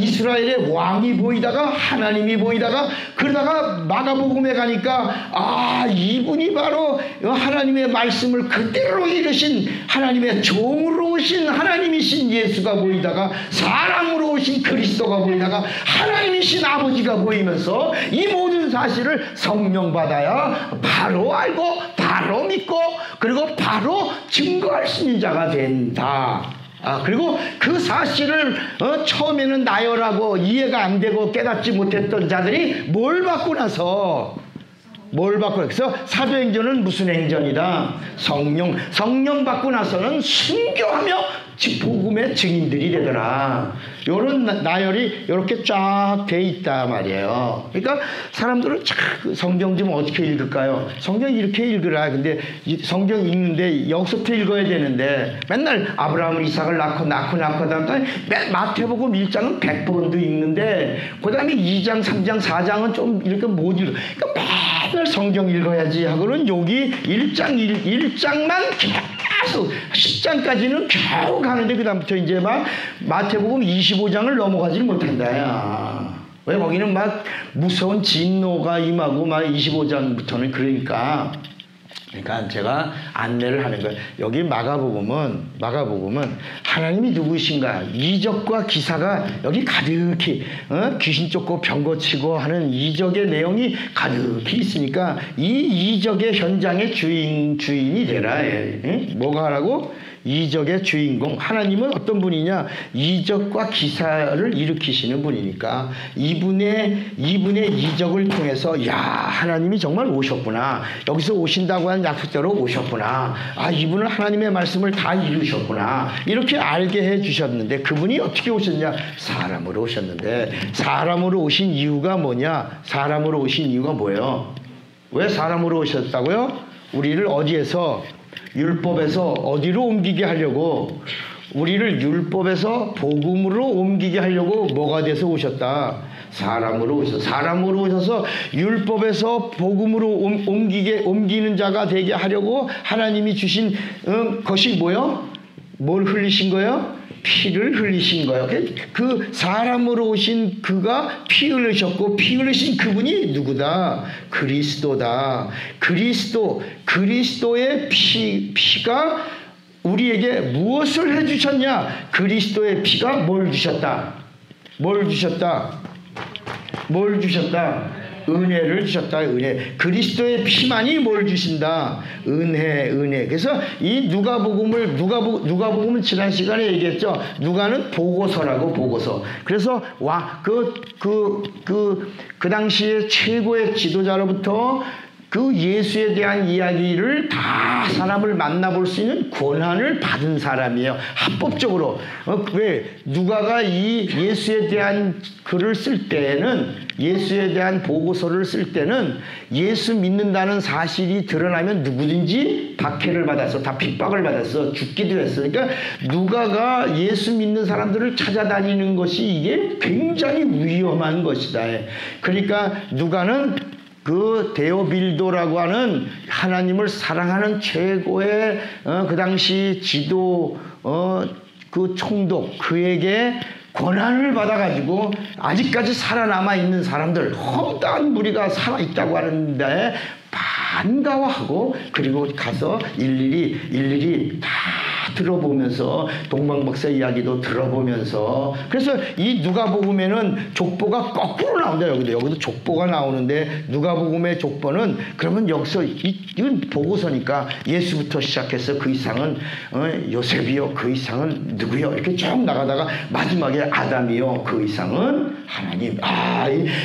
이스라엘의 왕이 보이다가 하나님이 보이다가 그러다가 마가복음에 가니까 이분이 바로 하나님의 말씀을 그대로 이루신 하나님의 종으로 오신 하나님이신 예수가 보이다가 사람으로 오신 그리스도가 보이다가 하나님이신 아버지가 보이면서 이 모든 사실을 성령 받아야 바로 알고 바로 믿고 그리고 바로 증거할 수 있는 자가 된다. 그리고 그 사실을 처음에는 나열하고 이해가 안 되고 깨닫지 못했던 자들이 뭘 받고 나서 그래서 사도행전은 무슨 행전이다? 성령 받고 나서는 순교하며 복음의 증인들이 되더라. 요런 나열이 이렇게 쫙 돼 있단 말이에요. 그러니까 사람들은 성경 좀 어떻게 읽을까요? 성경 이렇게 읽으라. 근데 성경 읽는데 여기서부터 읽어야 되는데 맨날 아브라함을 이삭을 낳고 다음에 마태복음 1장은 100번도 읽는데 그 다음에 2장 3장 4장은 좀 이렇게 못 읽어. 그러니까 맨날 성경 읽어야지 하고는 여기 1장만 계속 10장까지는 겨우 가는데 그 다음부터 이제 막 마태복음 25장을 넘어가지를 못한다. 왜 거기는 막 무서운 진노가 임하고 막 25장부터는 그러니까 제가 안내를 하는 거예요. 여기 마가복음은 하나님이 누구신가 이적과 기사가 여기 가득히 귀신 쫓고 병 고치고 하는 이적의 내용이 가득히 있으니까 이 이적의 현장의 주인이 되라. 뭐가 하라고? 이적의 주인공. 하나님은 어떤 분이냐? 이적과 기사를 일으키시는 분이니까 이분의 이적을 통해서 하나님이 정말 오셨구나. 여기서 오신다고 한 약속대로 오셨구나. 이분은 하나님의 말씀을 다 이루셨구나. 이렇게 알게 해 주셨는데 그분이 어떻게 오셨냐? 사람으로 오셨는데 사람으로 오신 이유가 뭐냐? 사람으로 오신 이유가 뭐예요? 왜 사람으로 오셨다고요? 우리를 어디에서 율법에서 어디로 옮기게 하려고 우리를 율법에서 복음으로 옮기게 하려고 뭐가 돼서 오셨다? 사람으로 오셔서 율법에서 복음으로 옮기는 자가 되게 하려고 하나님이 주신 것이 뭐요? 뭘 흘리신 거예요? 피를 흘리신 거예요. 그 사람으로 오신 그가 피 흘리셨고 피 흘리신 그분이 누구다? 그리스도다. 그리스도의 피가 우리에게 무엇을 해주셨냐? 그리스도의 피가 뭘 주셨다? 은혜를 주셨다. 은혜. 그리스도의 피만이 뭘 주신다? 은혜. 그래서 이 누가복음은 지난 시간에 얘기했죠. 누가는 보고서라고 보고서. 그래서 그 당시에 최고의 지도자로부터 그 예수에 대한 이야기를 다 사람을 만나볼 수 있는 권한을 받은 사람이에요. 합법적으로. 왜? 누가가 이 예수에 대한 글을 쓸 때는 예수에 대한 보고서를 쓸 때는 예수 믿는다는 사실이 드러나면 누구든지 박해를 받았어. 다 핍박을 받았어. 죽기도 했어. 그러니까 누가가 예수 믿는 사람들을 찾아다니는 것이 이게 굉장히 위험한 것이다. 그러니까 누가는 그 데오빌도라고 하는 하나님을 사랑하는 최고의 그 당시 지도 그 총독 그에게 권한을 받아가지고 아직까지 살아남아 있는 사람들 험다한 무리가 살아있다고 하는데 반가워하고 그리고 가서 일일이 다 들어보면서 동방박사 이야기도 들어보면서 그래서 이 누가복음에는 족보가 거꾸로 나온다. 여기도 족보가 나오는데 누가복음의 족보는 그러면 여기서 이건 보고서니까 예수부터 시작해서 그 이상은 요셉이요 그 이상은 누구요 이렇게 쭉 나가다가 마지막에 아담이요 그 이상은 하나님. 이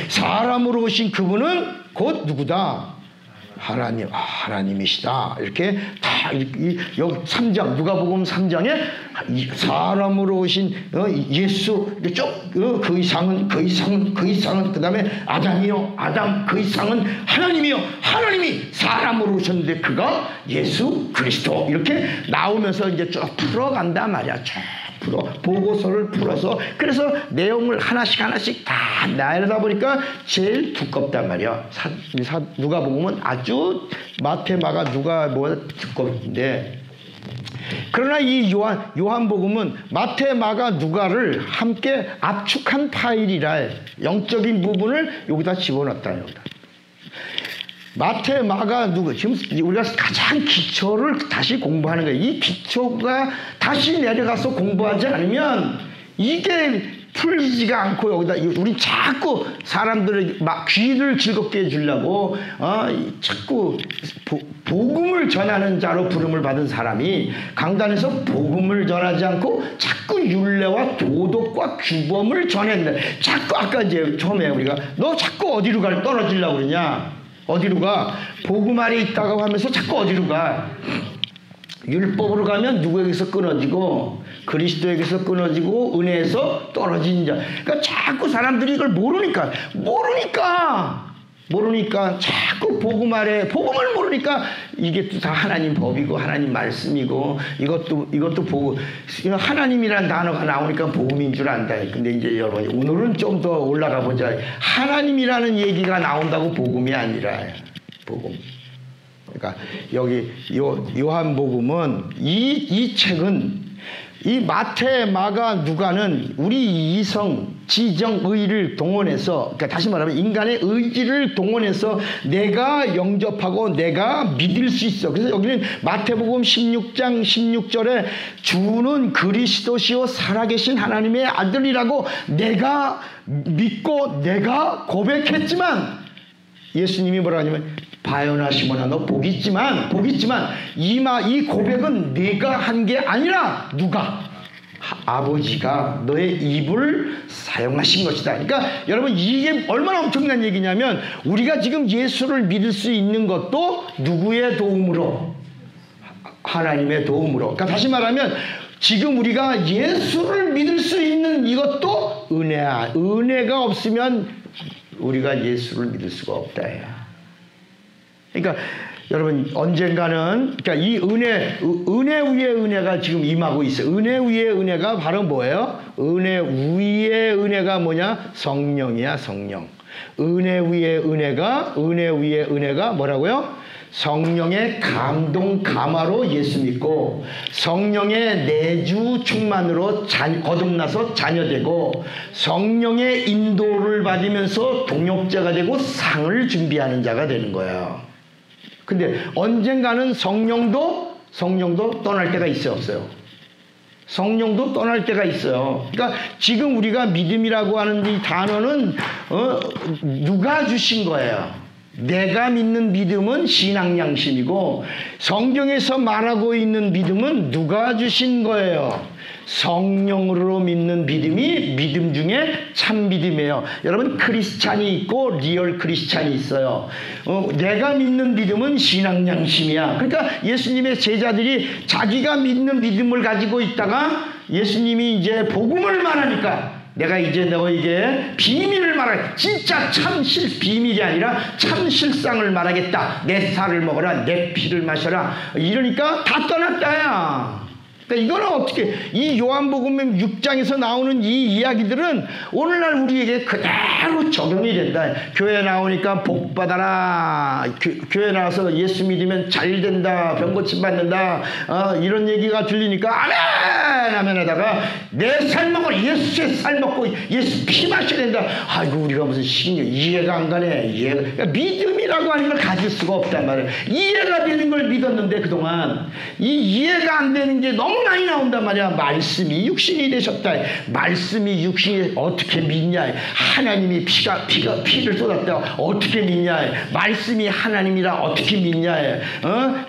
사람으로 오신 그분은 곧 누구다? 하나님이시다. 이렇게 다 여기 3장 누가복음 3장에 사람으로 오신 예수 그 이상은 그다음에 아담이요 아담 그 이상은 하나님이요 하나님이 사람으로 오셨는데 그가 예수 그리스도 이렇게 나오면서 이제 쭉 풀어간단 말이야. 쭉 보고서를 풀어서 그래서 내용을 하나씩 다 나열하다 보니까 제일 두껍단 말이야. 누가복음은 아주 마태, 마가, 누가보다 두껍은데 그러나 이 요한복음은 마태, 마가, 누가를 함께 압축한 파일이라 영적인 부분을 여기다 집어넣었다. 여기다. 마태, 마가, 누가 지금 우리가 가장 기초를 다시 공부하는 거예요. 이 기초가 다시 내려가서 공부하지 않으면 이게 풀리지가 않고 여기다 우리 자꾸 사람들의 막 귀를 즐겁게 해주려고 자꾸 복음을 전하는 자로 부름을 받은 사람이 강단에서 복음을 전하지 않고 자꾸 율례와 도덕과 규범을 전했는데 자꾸 아까 이제 처음에 우리가 너 자꾸 어디로 떨어지려고 그러냐? 어디로 가? 복음 아래 있다고 하면서 자꾸 어디로 가? 율법으로 가면 누구에게서 끊어지고 그리스도에게서 끊어지고 은혜에서 떨어진 자. 그러니까 자꾸 사람들이 이걸 모르니까 자꾸 복음 아래 복음을 모르니까 이게 또 다 하나님 법이고 하나님 말씀이고 이것도 복음 하나님이란 단어가 나오니까 복음인 줄 안다. 근데 이제 여러분 오늘은 좀 더 올라가 보자. 하나님이라는 얘기가 나온다고 복음이 아니라 복음. 그러니까 여기 요한복음은 이 책은 이 마태, 마가, 누가는 우리 이성, 지정, 의를 동원해서 그러니까 다시 말하면 인간의 의지를 동원해서 내가 영접하고 내가 믿을 수 있어. 그래서 여기는 마태복음 16장 16절에 주는 그리스도시요 살아계신 하나님의 아들이라고 내가 믿고 내가 고백했지만 예수님이 뭐라 하냐면 바요나 시몬아 너 복 있지만 이 고백은 네가 한 게 아니라 누가? 아버지가 너의 입을 사용하신 것이다. 그러니까 여러분 이게 얼마나 엄청난 얘기냐면 우리가 지금 예수를 믿을 수 있는 것도 누구의 도움으로? 하나님의 도움으로. 그러니까 다시 말하면 지금 우리가 예수를 믿을 수 있는 이것도 은혜야. 은혜가 없으면 우리가 예수를 믿을 수가 없다. 그러니까 여러분 언젠가는 그러니까 이 은혜 위에 은혜가 지금 임하고 있어요. 은혜 위에 은혜가 바로 뭐예요? 은혜 위에 은혜가 뭐냐? 성령이야, 성령. 은혜 위에 은혜가 뭐라고요? 성령의 감동 감화로 예수 믿고 성령의 내주 충만으로 거듭나서 자녀되고 성령의 인도를 받으면서 동역자가 되고 상을 준비하는 자가 되는 거예요. 근데 언젠가는 성령도 떠날 때가 있어요, 없어요? 성령도 떠날 때가 있어요. 그러니까 지금 우리가 믿음이라고 하는 이 단어는 누가 주신 거예요? 내가 믿는 믿음은 신앙 양심이고 성경에서 말하고 있는 믿음은 누가 주신 거예요? 성령으로 믿는 믿음이 믿음 중에 참 믿음이에요. 여러분 크리스찬이 있고 리얼 크리스찬이 있어요. 내가 믿는 믿음은 신앙 양심이야. 그러니까 예수님의 제자들이 자기가 믿는 믿음을 가지고 있다가 예수님이 이제 복음을 말하니까 내가 이제 너에게 비밀을 말할 진짜 참실 비밀이 아니라 참 실상을 말하겠다. 내 살을 먹어라 내 피를 마셔라 이러니까 다 떠났다야. 그러니까 이거는 어떻게 이 요한복음 6장에서 나오는 이 이야기들은 오늘날 우리에게 그대로 적용이 된다. 교회 나오니까 복 받아라. 교회 나와서 예수 믿으면 잘 된다. 병 고침 받는다. 이런 얘기가 들리니까 아멘 하다가 내 살 먹어 예수의 살 먹고 예수 피 마셔야 된다. 아이고 우리가 무슨 이해가 안 가네. 그러니까 믿음이라고 하는 걸 가질 수가 없단 말이에요. 이해가 되는 걸 믿었는데 그동안 이 이해가 안 되는 게 너무 많이 나온단 말이야. 말씀이 육신이 되셨다. 말씀이 육신이 어떻게 믿냐. 하나님이 피를 쏟았다. 어떻게 믿냐. 말씀이 하나님이라 어떻게 믿냐.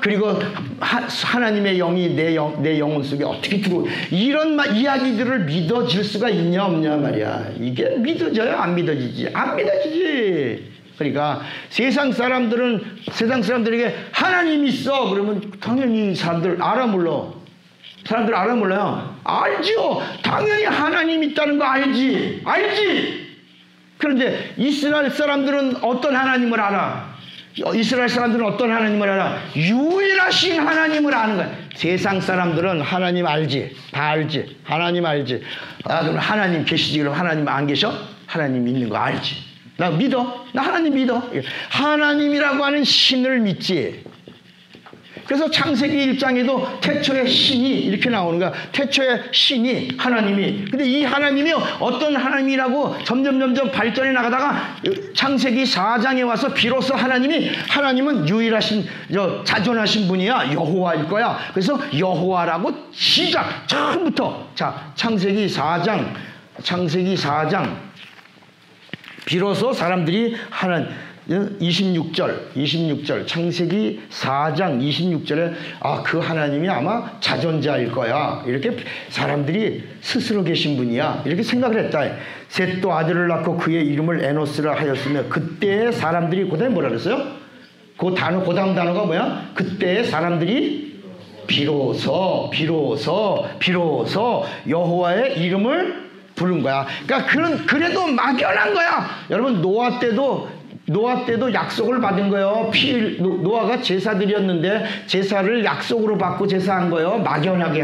그리고 하나님의 영이 내 영혼 속에 어떻게 들어오. 이런 이야기들을 믿어질 수가 있냐 없냐 말이야. 이게 믿어져요? 안 믿어지지? 안 믿어지지. 그러니까 세상 사람들에게 하나님 있어 그러면 당연히 사람들 알아 몰라. 사람들 알아 몰라요? 알죠. 당연히 하나님 있다는 거 알지. 그런데 이스라엘 사람들은 어떤 하나님을 알아? 이스라엘 사람들은 어떤 하나님을 알아? 유일하신 하나님을 아는 거야. 세상 사람들은 하나님 알지? 다 알지? 하나님 알지? 아, 그럼 하나님 계시지? 그럼 하나님 안 계셔? 하나님 있는 거 알지? 나 믿어? 나 하나님 믿어? 하나님이라고 하는 신을 믿지. 그래서 창세기 1장에도 태초에 신이 이렇게 나오는 거야. 태초에 신이 하나님이. 근데 이 하나님이 어떤 하나님이라고 점점 발전해 나가다가 창세기 4장에 와서 비로소 하나님은 유일하신 자존하신 분이야. 여호와일 거야. 그래서 여호와라고 시작 처음부터. 자, 창세기 4장 비로소 사람들이 26절 창세기 4장 26절에 아, 그 하나님이 아마 자존자일 거야. 이렇게 사람들이 스스로 계신 분이야. 이렇게 생각을 했다. 셋도 아들을 낳고 그의 이름을 에노스라 하였으며 그때 사람들이 그다음에 뭐라 그랬어요? 그 다음 단어가 뭐야? 그때 사람들이 비로소 여호와의 이름을 부른 거야. 그러니까 그래도 막연한 거야. 여러분 노아 때도 약속을 받은 거예요. 노아가 제사 드렸는데 제사를 약속으로 받고 제사한 거예요. 막연하게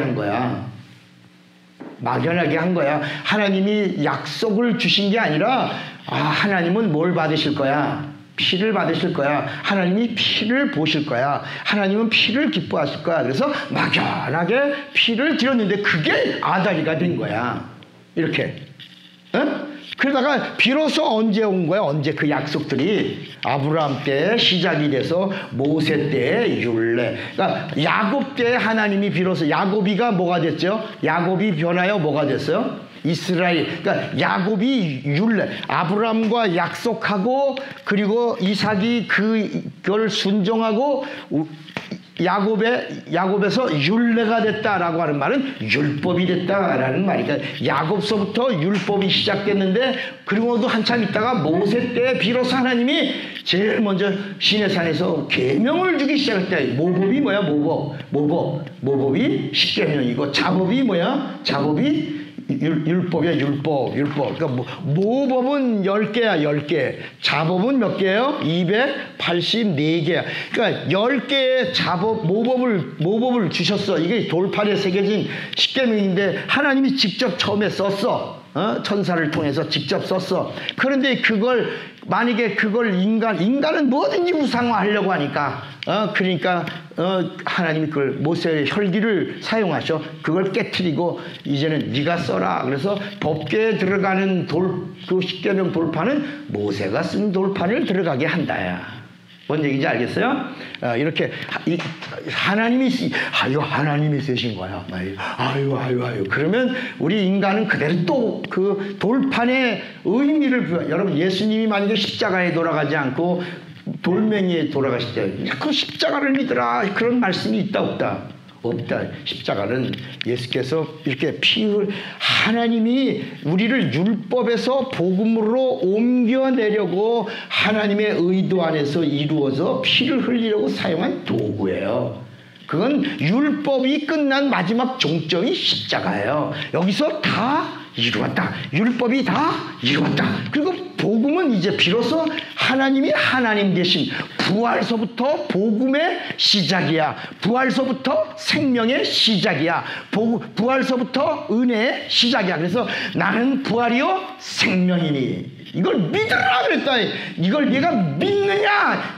한 거야. 하나님이 약속을 주신 게 아니라 하나님은 뭘 받으실 거야? 피를 받으실 거야. 하나님이 피를 보실 거야. 하나님은 피를 기뻐하실 거야. 그래서 막연하게 피를 드렸는데 그게 아다리가 된 거야. 이렇게. 그러다가 비로소 언제 온 거야? 언제 그 약속들이 아브라함 때 시작이 돼서 모세 때 율례. 그러니까 야곱 때 하나님이 비로소 야곱이가 뭐가 됐죠? 야곱이 변하여 뭐가 됐어요? 이스라엘. 그러니까 야곱이 율례. 아브라함과 약속하고 그리고 이삭이 그걸 순종하고 야곱에서 율례가 됐다라고 하는 말은 율법이 됐다라는 말이니까 야곱서부터 율법이 시작됐는데 그리고도 한참 있다가 모세 때 비로소 하나님이 제일 먼저 시내산에서 계명을 주기 시작했다. 모법이 뭐야? 모법이 십계명이고 자법이 뭐야? 자법이 율법이야. 율법. 그러니까 모법은 10개야. 10개. 자법은 몇 개예요? 284개야. 그러니까 10개의 모법을 주셨어. 이게 돌판에 새겨진 십계명인데 하나님이 직접 처음에 썼어. 천사를 통해서 직접 썼어. 그런데 만약에 그걸 인간은 뭐든지 우상화하려고 하니까 그러니까 하나님이 그걸 모세의 혈기를 사용하셔. 그걸 깨트리고 이제는 네가 써라. 그래서 법궤에 들어가는 그 십계명 돌판은 모세가 쓴 돌판을 들어가게 한다야. 뭔 얘기인지 알겠어요? 이렇게 하나님이 쓰신 거야. 아유. 그러면 우리 인간은 그대로 또 그 돌판의 의미를 여러분 예수님이 만약에 십자가에 돌아가지 않고 돌멩이에 돌아가실 때 그 십자가를 믿으라 그런 말씀이 있다 없다? 없다. 십자가는 예수께서 이렇게 하나님이 우리를 율법에서 복음으로 옮겨내려고 하나님의 의도 안에서 이루어서 피를 흘리려고 사용한 도구예요. 그건 율법이 끝난 마지막 종점이 십자가예요. 여기서 다 이루었다. 율법이 다 이루었다. 그리고 복음은 이제 비로소 하나님이 하나님 되신 부활서부터 복음의 시작이야. 부활서부터 생명의 시작이야. 부활서부터 은혜의 시작이야. 그래서 나는 부활이요 생명이니 이걸 믿으라 그랬다. 이걸 네가 믿느냐?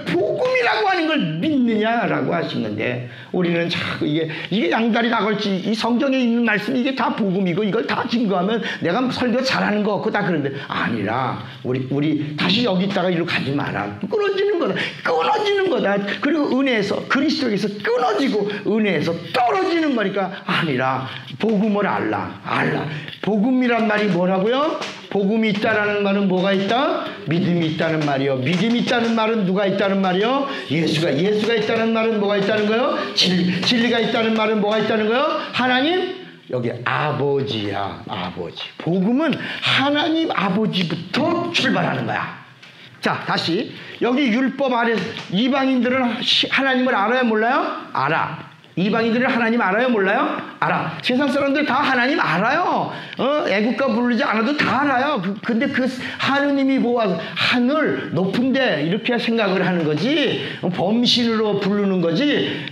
복음이라고 하는 걸 믿느냐라고 하시는데 우리는 자꾸 이게 양다리 다 걸치. 이 성경에 있는 말씀이 이게 다 복음이고 이걸 다 증거하면 내가 설교 잘하는 거 없고 다 그런데 아니라 우리 다시 여기 있다가 이리로 가지 마라. 끊어지는 거다. 그리고 은혜에서 그리스도에서 끊어지고 은혜에서 떨어지는 거니까 아니라 복음을 알라. 복음이란 말이 뭐라고요? 복음이 있다라는 말은 뭐가 있다? 믿음이 있다는 말이요. 믿음이 있다는 말은 누가 있다는 말이요? 예수가 있다는 말은 뭐가 있다는 거요? 진리가 있다는 말은 뭐가 있다는 거요? 하나님? 여기 아버지야. 아버지. 복음은 하나님 아버지부터 출발하는 거야. 자, 다시 여기 율법 아래 이방인들은 하나님을 알아요? 몰라요? 알아. 이방인들은 하나님 알아요? 몰라요? 알아. 세상 사람들 다 하나님 알아요. 애국가 부르지 않아도 다 알아요. 근데 그 하느님이 보아서 하늘 높은데 이렇게 생각을 하는 거지. 범신으로 부르는 거지.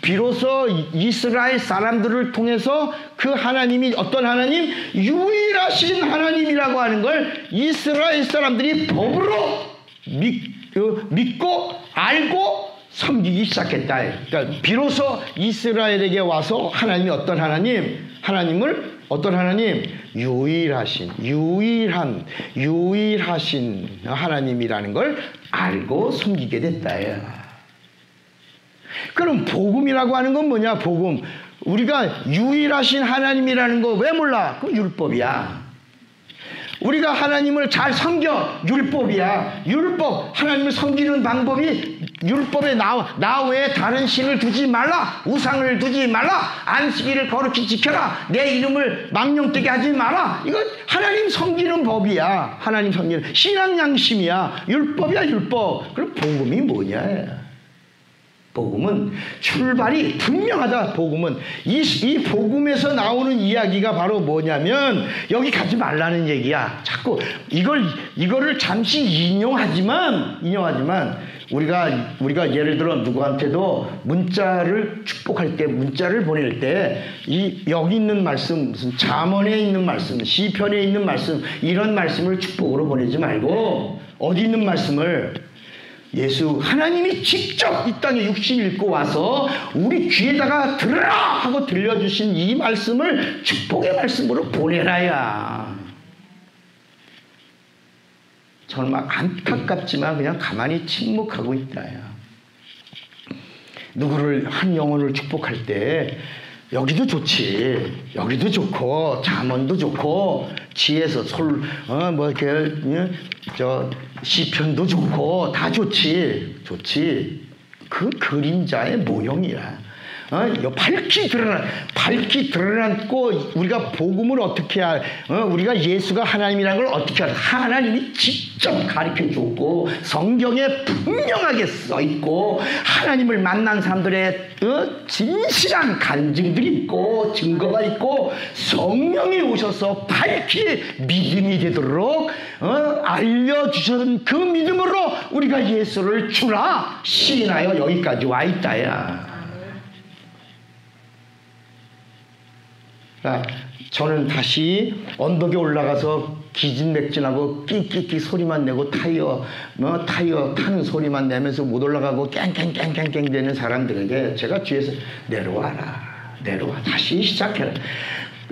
비로소 이스라엘 사람들을 통해서 그 하나님이 어떤 하나님? 유일하신 하나님이라고 하는 걸 이스라엘 사람들이 법으로 믿고 알고 섬기기 시작했다. 그러니까 비로소 이스라엘에게 와서 하나님이 어떤 하나님? 하나님을 어떤 하나님? 유일하신 하나님이라는 걸 알고 섬기게 됐다. 그럼 복음이라고 하는 건 뭐냐? 복음. 우리가 유일하신 하나님이라는 거 왜 몰라? 그건 율법이야. 우리가 하나님을 잘 섬겨. 율법이야. 율법. 하나님을 섬기는 방법이 율법에 나 외에 다른 신을 두지 말라. 우상을 두지 말라. 안식일을 거룩히 지켜라. 내 이름을 망령되게 하지 마라. 이거 하나님 섬기는 법이야. 하나님 섬기는 신앙 양심이야. 율법이야, 율법. 그럼 복음이 뭐냐? 복음은 출발이 분명하다. 복음은 이 복음에서 나오는 이야기가 바로 뭐냐면 여기 가지 말라는 얘기야. 자꾸 이거를 잠시 인용하지만 우리가 예를 들어 누구한테도 문자를 축복할 때 문자를 보낼 때 여기 있는 말씀 무슨 잠언에 있는 말씀 시편에 있는 말씀 이런 말씀을 축복으로 보내지 말고 어디 있는 말씀을 예수 하나님이 직접 이 땅에 육신 입고 와서 우리 귀에다가 들으라 하고 들려주신 이 말씀을 축복의 말씀으로 보내라야. 저는 막 안타깝지만 그냥 가만히 침묵하고 있다야. 누구를 한 영혼을 축복할 때 여기도 좋지. 여기도 좋고 잠언도 좋고 지혜서 시편도 좋고 다 좋지. 그 그림자의 모형이야. 밝히 드러났고 우리가 복음을 어떻게 우리가 예수가 하나님이라는 걸 어떻게 하나님이 직접 가르쳐 줬고 성경에 분명하게 써 있고 하나님을 만난 사람들의 진실한 간증들이 있고 증거가 있고 성령이 오셔서 밝히 믿음이 되도록 알려주신 그 믿음으로 우리가 예수를 주라 시인하여 여기까지 와 있다야. 저는 다시 언덕에 올라가서 기진맥진하고 끼끼끼 소리만 내고 타이어 타는 소리만 내면서 못 올라가고 깽깽깽깽깽 되는 사람들에게 제가 뒤에서 내려와 다시 시작해라.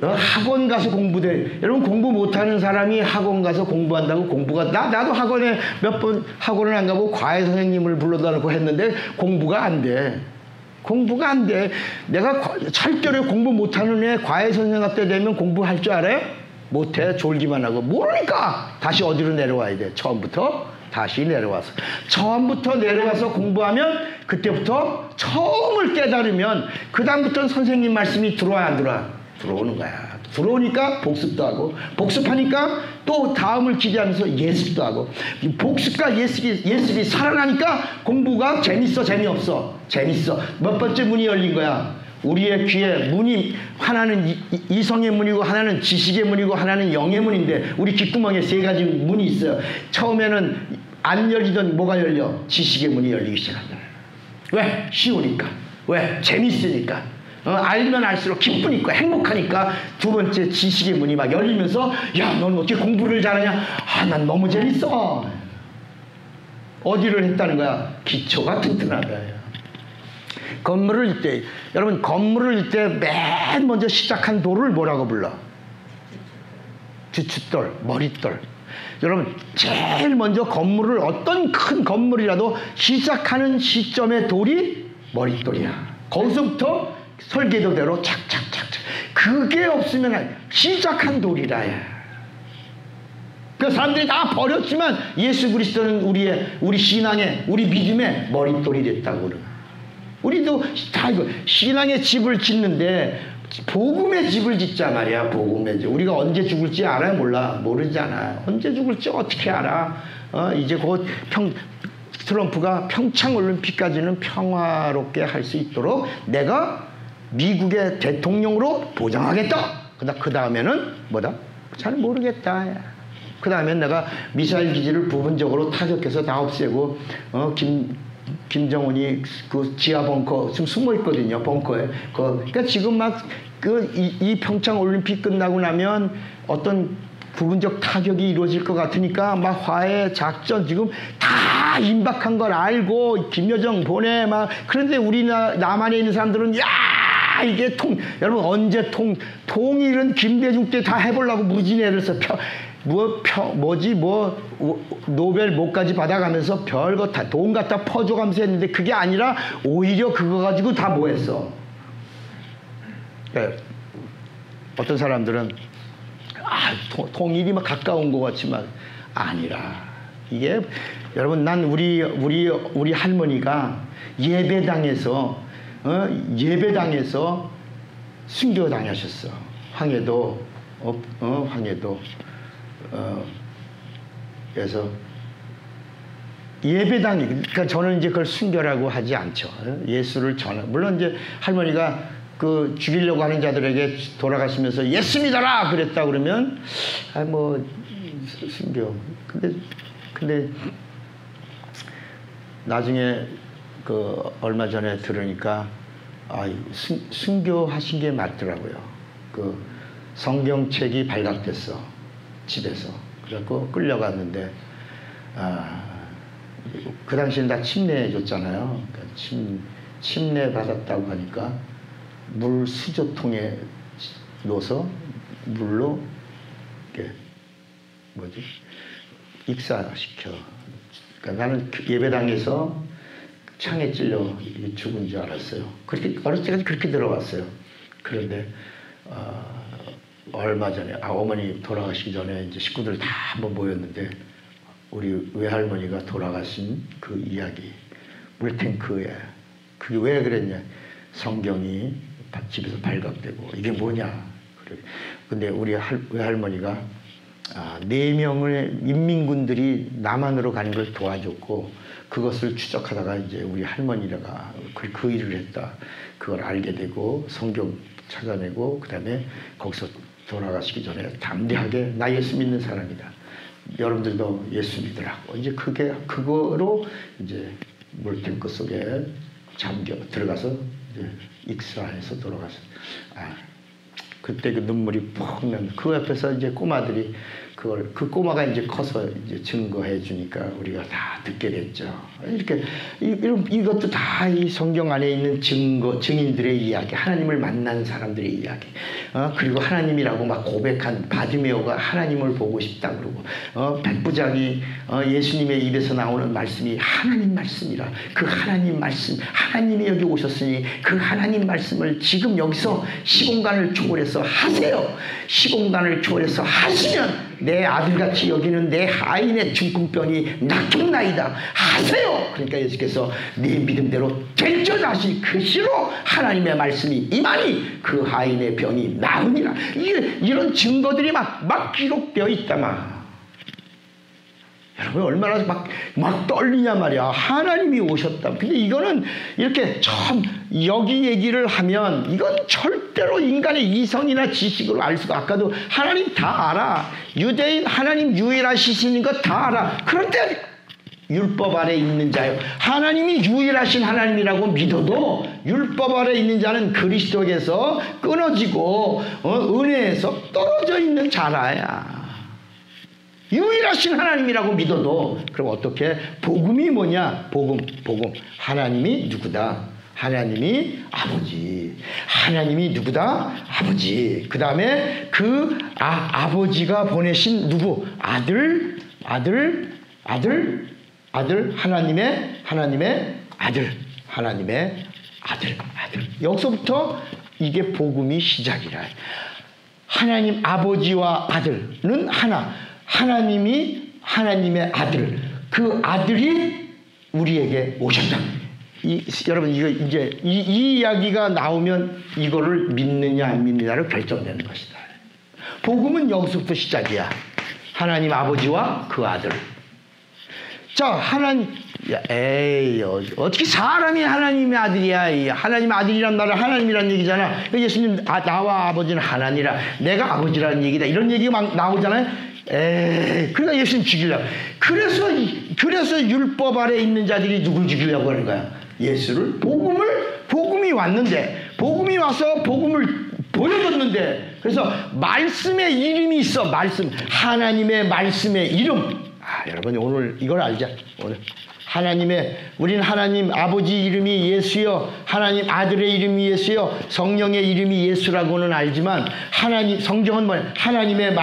학원 가서 공부돼. 여러분 공부 못하는 사람이 학원 가서 공부한다고 공부가 나도 학원에 몇 번 학원을 안 가고 과외 선생님을 불러다 놓고 했는데 공부가 안 돼. 내가 철저히 공부 못하는 애 과외 선생님한테 되면 공부할 줄 알아요? 못해. 졸기만 하고. 모르니까 다시 어디로 내려와야 돼. 처음부터 다시 내려와서. 처음부터 내려와서 공부하면 그때부터 처음을 깨달으면 그 다음부터는 선생님 말씀이 들어와야 안 들어와? 들어오는 거야. 들어오니까 복습도 하고 복습하니까 또 다음을 기대하면서 예습도 하고 복습과 예습이 살아나니까 공부가 재밌어 재미없어? 재밌어. 몇 번째 문이 열린 거야? 우리의 귀에 문이 하나는 이성의 문이고 하나는 지식의 문이고 하나는 영의 문인데 우리 귓구멍에 세 가지 문이 있어요. 처음에는 안 열리던 뭐가 열려? 지식의 문이 열리기 시작한다. 왜? 쉬우니까. 왜? 재밌으니까. 알면 알수록 기쁘니까 행복하니까 두 번째 지식의 문이 막 열리면서 야, 넌 어떻게 공부를 잘하냐? 난 너무 재밌어. 어디를 했다는 거야? 기초가 튼튼하다. 건물을 일 때 여러분 건물을 일 때 맨 먼저 시작한 돌을 뭐라고 불러? 주춧돌, 머릿돌. 여러분 제일 먼저 건물을 어떤 큰 건물이라도 시작하는 시점의 돌이 머릿돌이야. 거기서부터 설계도대로 착착착착. 그게 없으면 시작한 돌이라. 그 사람들이 다 버렸지만 예수 그리스도는 우리 신앙의 우리 믿음의 머릿돌이 됐다고 그러는. 우리도 다 이거 신앙의 집을 짓는데 복음의 집을 짓자 말이야. 복음의 집. 우리가 언제 죽을지 알아요? 몰라. 모르잖아. 언제 죽을지 어떻게 알아? 이제 곧 트럼프가 평창올림픽까지는 평화롭게 할 수 있도록 내가 미국의 대통령으로 보장하겠다. 그 다음에는 뭐다? 잘 모르겠다. 그 다음엔 내가 미사일 기지를 부분적으로 타격해서 다 없애고 김정은이 그 지하 벙커 지금 숨어 있거든요. 벙커에. 그러니까 지금 막 이 평창 올림픽 끝나고 나면 어떤 부분적 타격이 이루어질 것 같으니까 막 화해 작전 지금 다 임박한 걸 알고 김여정 보내 막 그런데 남한에 있는 사람들은 야 이게 여러분 언제 통일은 김대중 때 다 해보려고 무진애를 써 노벨 목까지 받아가면서 별거 다 돈 갖다 퍼줘가면서 했는데 그게 아니라 오히려 그거 가지고 다 뭐 했어. 네. 어떤 사람들은 통일이 막 가까운 것 같지만 아니라 이게 여러분 난 우리 할머니가 예배당에서 순교 당하셨어. 황해도 그래서 예배당이 그러니까 저는 이제 그걸 순교라고 하지 않죠. 예수를 물론 이제 할머니가 그 죽이려고 하는 자들에게 돌아가시면서 예수 믿어라 그랬다 그러면 순교. 근데 나중에 그 얼마 전에 들으니까 순교하신 게 맞더라고요. 그 성경책이 발각됐어 집에서. 그래갖고 끌려갔는데 그 당시엔 다 침례해 줬잖아요. 그러니까 침례 받았다고 하니까 물 수저통에 넣어서 물로 이렇게 익사시켜. 그러니까 나는 예배당에서 창에 찔려 죽은 줄 알았어요. 그렇게 어렸을 때까지 그렇게 들어왔어요. 그런데 얼마 전에 어머니 돌아가시기 전에 이제 식구들 다 한번 모였는데 우리 외할머니가 돌아가신 그 이야기 물탱크에 그게 왜 그랬냐? 성경이 집에서 발각되고 이게 뭐냐? 근데 우리 외할머니가 4명의 인민군들이 남한으로 가는 걸 도와줬고 그것을 추적하다가 이제 우리 할머니가 그 일을 했다. 그걸 알게 되고 성경 찾아내고 그다음에 거기서 돌아가시기 전에 담대하게 나 예수 믿는 사람이다. 여러분들도 예수 믿으라고. 이제 그거로 이제 물탱크 속에 들어가서 이제 익사해서 돌아가서 그때 그 눈물이 푹 난 그 옆에서 이제 꼬마들이 그 꼬마가 이제 커서 이제 증거해 주니까 우리가 다 듣게 됐죠. 이렇게 이것도 다 이 성경 안에 있는 증인들의 이야기, 하나님을 만난 사람들의 이야기. 그리고 하나님이라고 막 고백한 바디메오가 하나님을 보고 싶다 그러고 백부장이 예수님의 입에서 나오는 말씀이 하나님 말씀이라. 그 하나님 말씀, 하나님이 여기 오셨으니 그 하나님 말씀을 지금 여기서 시공간을 초월해서 하세요. 시공간을 초월해서 하시면 내 아들같이 여기는 내 하인의 중풍병이 낫겠나이다. 하세요. 그러니까 예수께서 네 믿음대로 될지어다시 그 시로 하나님의 말씀이 임하니 그 하인의 병이 나으니라. 이런 증거들이 막 기록되어 있다. 여러분 얼마나 막 떨리냐 말이야. 하나님이 오셨다. 근데 이거는 이렇게 참 여기 얘기를 하면 이건 절대로 인간의 이성이나 지식으로 알 수가. 아까도 하나님 다 알아. 유대인 하나님 유일하시는 거 다 알아. 그런데 율법 아래 있는 자요. 하나님이 유일하신 하나님이라고 믿어도 율법 아래 있는 자는 그리스도에서 끊어지고 은혜에서 떨어져 있는 자라야. 유일하신 하나님이라고 믿어도 그럼 어떻게? 복음이 뭐냐? 복음. 하나님이 누구다? 하나님이 아버지. 하나님이 누구다? 아버지. 그 다음에 그 아버지가 보내신 누구? 아들. 하나님의 아들. 하나님의 아들. 여기서부터 이게 복음이 시작이라. 하나님 아버지와 아들은 하나. 하나님이 하나님의 아들. 그 아들이 우리에게 오셨다. 여러분 이거 이제 이 이야기가 나오면 이거를 믿느냐 안 믿느냐를 결정되는 것이다. 복음은 여기서부터 시작이야. 하나님 아버지와 그 아들. 자, 야, 에이, 어떻게 사람이 하나님의 아들이야? 이 하나님의 아들이란 말은 하나님이란 얘기잖아. 예수님, 나와 아버지는 하나니라. 내가 아버지라는 얘기다. 이런 얘기가 막 나오잖아요. 에이, 그러니까 예수님 죽이려고. 그래서 율법 아래 있는 자들이 누굴 죽이려고 하는 거야? 예수를. 복음이 왔는데, 복음이 와서 복음을 보여줬는데, 그래서 말씀의 이름이 있어. 하나님의 말씀의 이름. 여러분 오늘 이걸 알자. 오늘 우리는 하나님 아버지 이름이 예수요, 하나님 아들의 이름이 예수요, 성령의 이름이 예수라고는 알지만, 성경은 뭐야? 하나님의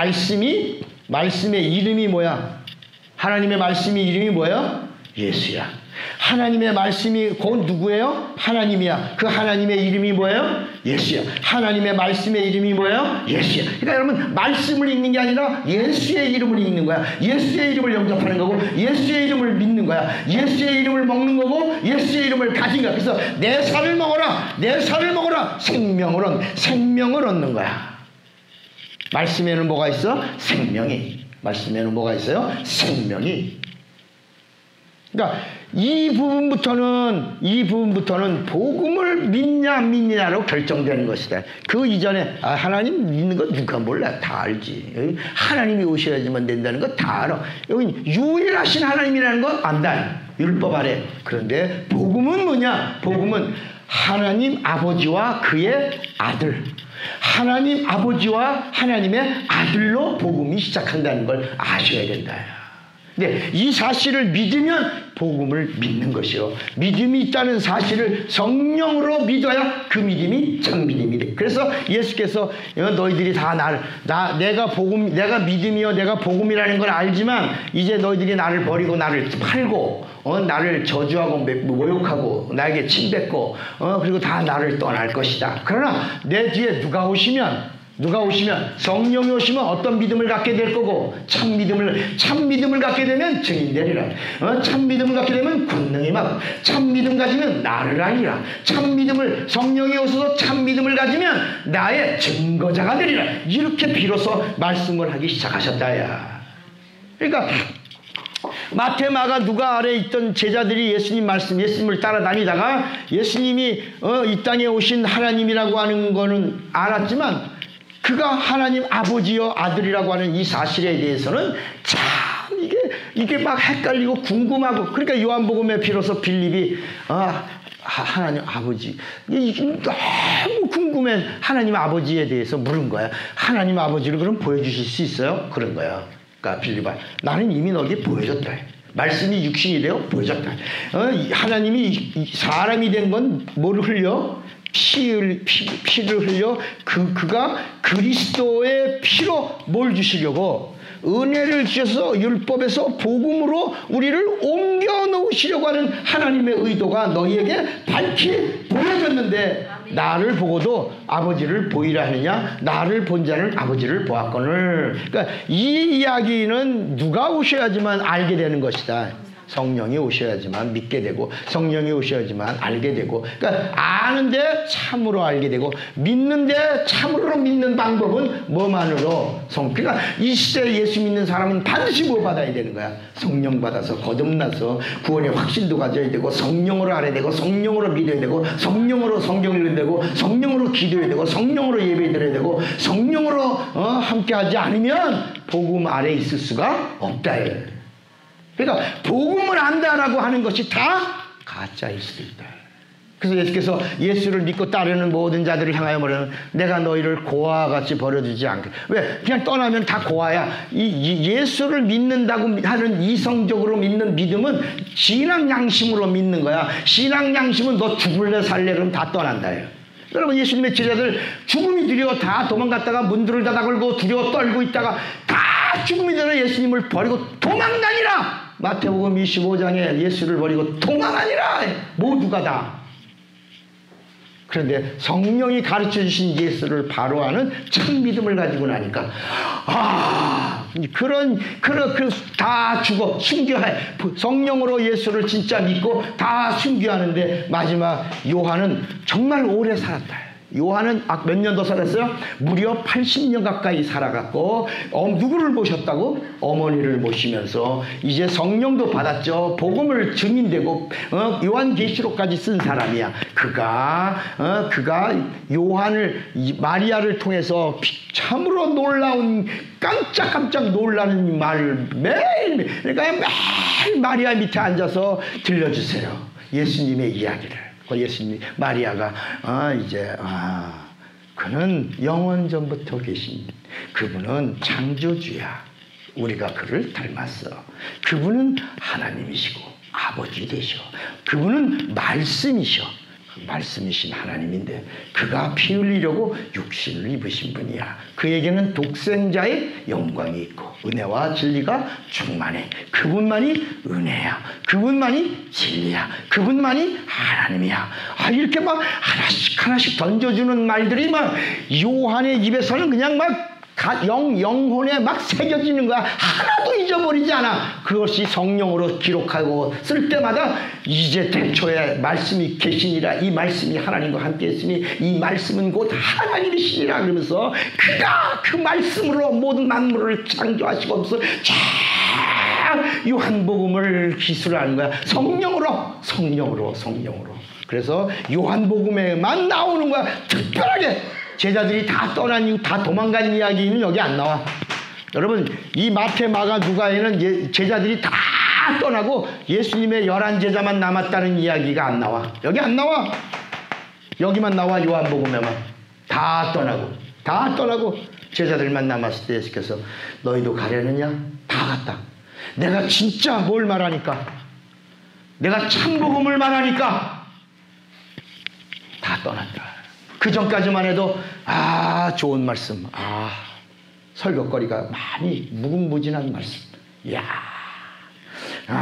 말씀의 이름이 뭐야? 하나님의 말씀의 이름이 뭐야? 예수야. 하나님의 말씀이 곧 누구예요? 하나님이야. 그 하나님의 이름이 뭐예요? 예수야. 하나님의 말씀의 이름이 뭐예요? 예수야. 그러니까 여러분, 말씀을 읽는 게 아니라 예수의 이름을 읽는 거야. 예수의 이름을 영접하는 거고, 예수의 이름을 믿는 거야. 예수의 이름을 먹는 거고, 예수의 이름을 가진 거야. 그래서 내 살을 먹어라. 생명을 얻는 거야. 말씀에는 뭐가 있어? 말씀에는 뭐가 있어요? 생명이. 그러니까 이 부분부터는 복음을 믿냐 안 믿느냐로 결정되는 것이다. 그 이전에 하나님 믿는 거 누가 몰라? 다 알지. 하나님이 오셔야지만 된다는 거 다 알아. 여기 유일하신 하나님이라는 거 안다. 율법 아래. 그런데 복음은 뭐냐? 복음은 하나님 아버지와 그의 아들, 하나님 아버지와 하나님의 아들로 복음이 시작한다는 걸 아셔야 된다. 근데 이 사실을 믿으면 복음을 믿는 것이요. 믿음이 있다는 사실을 성령으로 믿어야 그 믿음이 참 믿음이 돼. 그래서 예수께서 너희들이 다 내가 믿음이요, 내가 복음이라는 걸 알지만 이제 너희들이 나를 버리고 나를 팔고 나를 저주하고 모욕하고 나에게 침뱉고 그리고 다 나를 떠날 것이다. 그러나 내 뒤에 누가 오시면 성령이 오시면 어떤 믿음을 갖게 될 거고, 참 믿음을 갖게 되면 증인 되리라. 참 믿음을 갖게 되면 권능이 막, 참 믿음 가지면 나를 알리라. 성령이 오셔서 참 믿음을 가지면 나의 증거자가 되리라. 이렇게 비로소 말씀을 하기 시작하셨다야. 그러니까 마태, 마가, 누가 아래 있던 제자들이 예수님을 따라다니다가 예수님이 이 땅에 오신 하나님이라고 하는 거는 알았지만, 그가 하나님 아버지요 아들이라고 하는 이 사실에 대해서는 참 이게 막 헷갈리고 궁금하고, 그러니까 요한복음에 비로소 빌립이 하나님 아버지, 이게 너무 궁금해. 하나님 아버지에 대해서 물은 거야. 하나님 아버지를 그럼 보여주실 수 있어요? 그런 거야. 그러니까 빌립아, 나는 이미 너에게 보여줬다. 말씀이 육신이 되어 보여줬다. 하나님이 사람이 된 건 뭐를 흘려? 피를 흘려 그가 그리스도의 피로 뭘 주시려고? 은혜를 주셔서 율법에서 복음으로 우리를 옮겨 놓으시려고 하는 하나님의 의도가 너희에게 밝히 보여졌는데, 나를 보고도 아버지를 보이라 하느냐? 나를 본 자는 아버지를 보았거늘. 그러니까 이 이야기는 누가 오셔야지만 알게 되는 것이다. 성령이 오셔야지만 믿게 되고, 성령이 오셔야지만 알게 되고, 그러니까 아는데 참으로 알게 되고, 믿는데 참으로 믿는 방법은 뭐만으로? 그러니까 이 시대에 예수 믿는 사람은 반드시 뭐 받아야 되는 거야? 성령 받아서 거듭나서 구원의 확신도 가져야 되고, 성령으로 알아야 되고, 성령으로 믿어야 되고, 성령으로 성경을 읽어야 되고, 성령으로 기도해야 되고, 성령으로 예배드려야 되고, 성령으로 함께하지 않으면 복음 아래 있을 수가 없다. 그러니까 복음을 안다라고 하는 것이 다 가짜일 수도 있다. 그래서 예수께서 예수를 믿고 따르는 모든 자들을 향하여 말하는, 내가 너희를 고아와 같이 버려두지 않게. 왜? 그냥 떠나면 다 고아야. 이 예수를 믿는다고 하는 이성적으로 믿는 믿음은 신앙 양심으로 믿는 거야. 신앙 양심은 너 죽을래 살래 그럼 다 떠난다. 여러분, 예수님의 제자들 죽음이 두려워 다 도망갔다가 문들을 닫아 걸고 두려워 떨고 있다가 다 죽음이 되어 예수님을 버리고 도망다니라. 마태복음 25장에 예수를 버리고 도망하니라. 모두가 다. 그런데 성령이 가르쳐 주신 예수를 바로 아는 참 믿음을 가지고 나니까 다 죽어 순교해. 성령으로 예수를 진짜 믿고 다 순교하는데 마지막 요한은 정말 오래 살았다. 요한은 몇 년 더 살았어요? 무려 80년 가까이 살아갔고 누구를 모셨다고? 어머니를 모시면서 이제 성령도 받았죠. 복음을 증인되고 요한계시록까지 쓴 사람이야. 그가 요한을 마리아를 통해서 참으로 놀라운 깜짝깜짝 놀라는 말을 매일 그러니까 매일 마리아 밑에 앉아서 들려주세요. 예수님의 이야기를. 예수님 마리아가 그는 영원 전부터 계신 그분은 창조주야. 우리가 그를 닮았어. 그분은 하나님이시고 아버지 되셔. 그분은 말씀이셔. 말씀이신 하나님인데 그가 피 흘리려고 육신을 입으신 분이야. 그에게는 독생자의 영광이 있고 은혜와 진리가 충만해. 그분만이 은혜야. 그분만이 진리야. 그분만이 하나님이야. 이렇게 막 하나씩 던져주는 말들이 막 요한의 입에서는 그냥 막 영혼에 막 새겨지는 거야. 하나도 잊어버리지 않아. 그것이 성령으로 기록하고 쓸 때마다 이제 태초에 말씀이 계시니라. 이 말씀이 하나님과 함께 했으니 이 말씀은 곧 하나님이시니라. 그러면서 그가 그 말씀으로 모든 만물을 창조하시고서 쫙 요한복음을 기술하는 거야. 성령으로. 그래서 요한복음에만 나오는 거야. 특별하게. 제자들이 다 떠난 이후 다 도망간 이야기는 여기 안 나와. 여러분 이 마태, 마가, 누가에는 제자들이 다 떠나고 예수님의 11제자만 남았다는 이야기가 안 나와. 여기 안 나와. 여기만 나와. 요한복음에만. 다 떠나고 제자들만 남았을 때 예수께서 너희도 가려느냐? 다 갔다. 내가 진짜 뭘 말하니까, 내가 참복음을 말하니까 다 떠났다. 그 전까지만 해도 좋은 말씀, 설교거리가 많이 무궁무진한 말씀, 이야,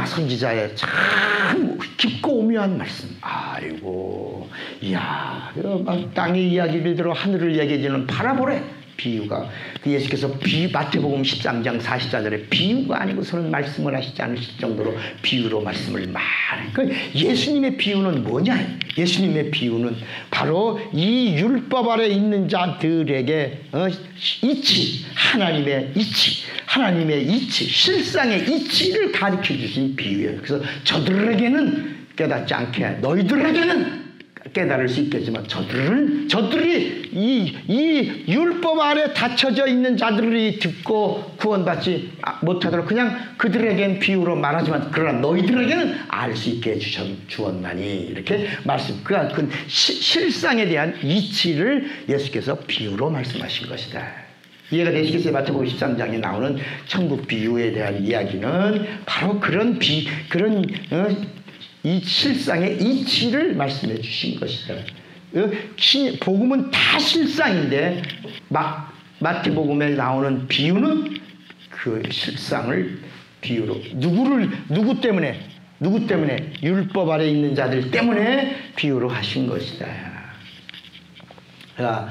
선지자의 참 깊고 오묘한 말씀, 아이고, 이야, 막 땅의 이야기를 들어 하늘을 얘기해주는 파라볼의 비유가, 그 예수께서 마태복음 13장 44절에 비유가 아니고서는 말씀을 하시지 않으실 정도로 비유로 말씀을 많이. 그러니까 예수님의 비유는 뭐냐? 예수님의 비유는 바로 이 율법 아래 있는 자들에게 이치, 하나님의 이치, 실상의 이치를 가르쳐 주신 비유예요. 그래서 저들에게는 깨닫지 않게, 너희들에게는 깨달을 수 있겠지만 저들이 이 율법 아래 닫혀져 있는 자들이 듣고 구원받지 못하도록 그냥 그들에겐 비유로 말하지만 그러나 너희들에게는 알 수 있게 주었나니 이렇게 말씀. 그 실상에 대한 이치를 예수께서 비유로 말씀하신 것이다. 이해가 되시겠어요? 마태복음 13장에 나오는 천국 비유에 대한 이야기는 바로 그런 이 실상의 이치를 말씀해 주신 것이다. 복음은 다 실상인데 마태복음에 나오는 비유는 그 실상을 비유로 누구 때문에 율법 아래 있는 자들 때문에 비유로 하신 것이다. 그러니까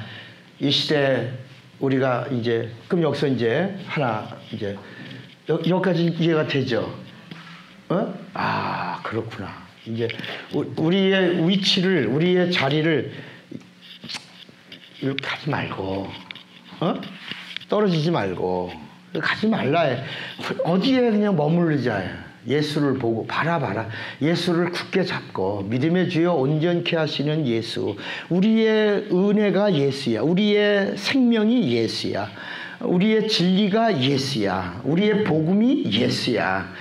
이 시대 우리가 이제 그럼 여기서 이제 하나 이제 여기까지 이해가 되죠? 그렇구나. 이제 우리의 위치를, 우리의 자리를 이렇게 하지 말고, 떨어지지 말고, 가지 말라 해. 어디에 그냥 머무르자. 예수를 보고 바라봐라. 예수를 굳게 잡고 믿음의 주여 온전케 하시는 예수. 우리의 은혜가 예수야. 우리의 생명이 예수야. 우리의 진리가 예수야. 우리의 복음이 예수야.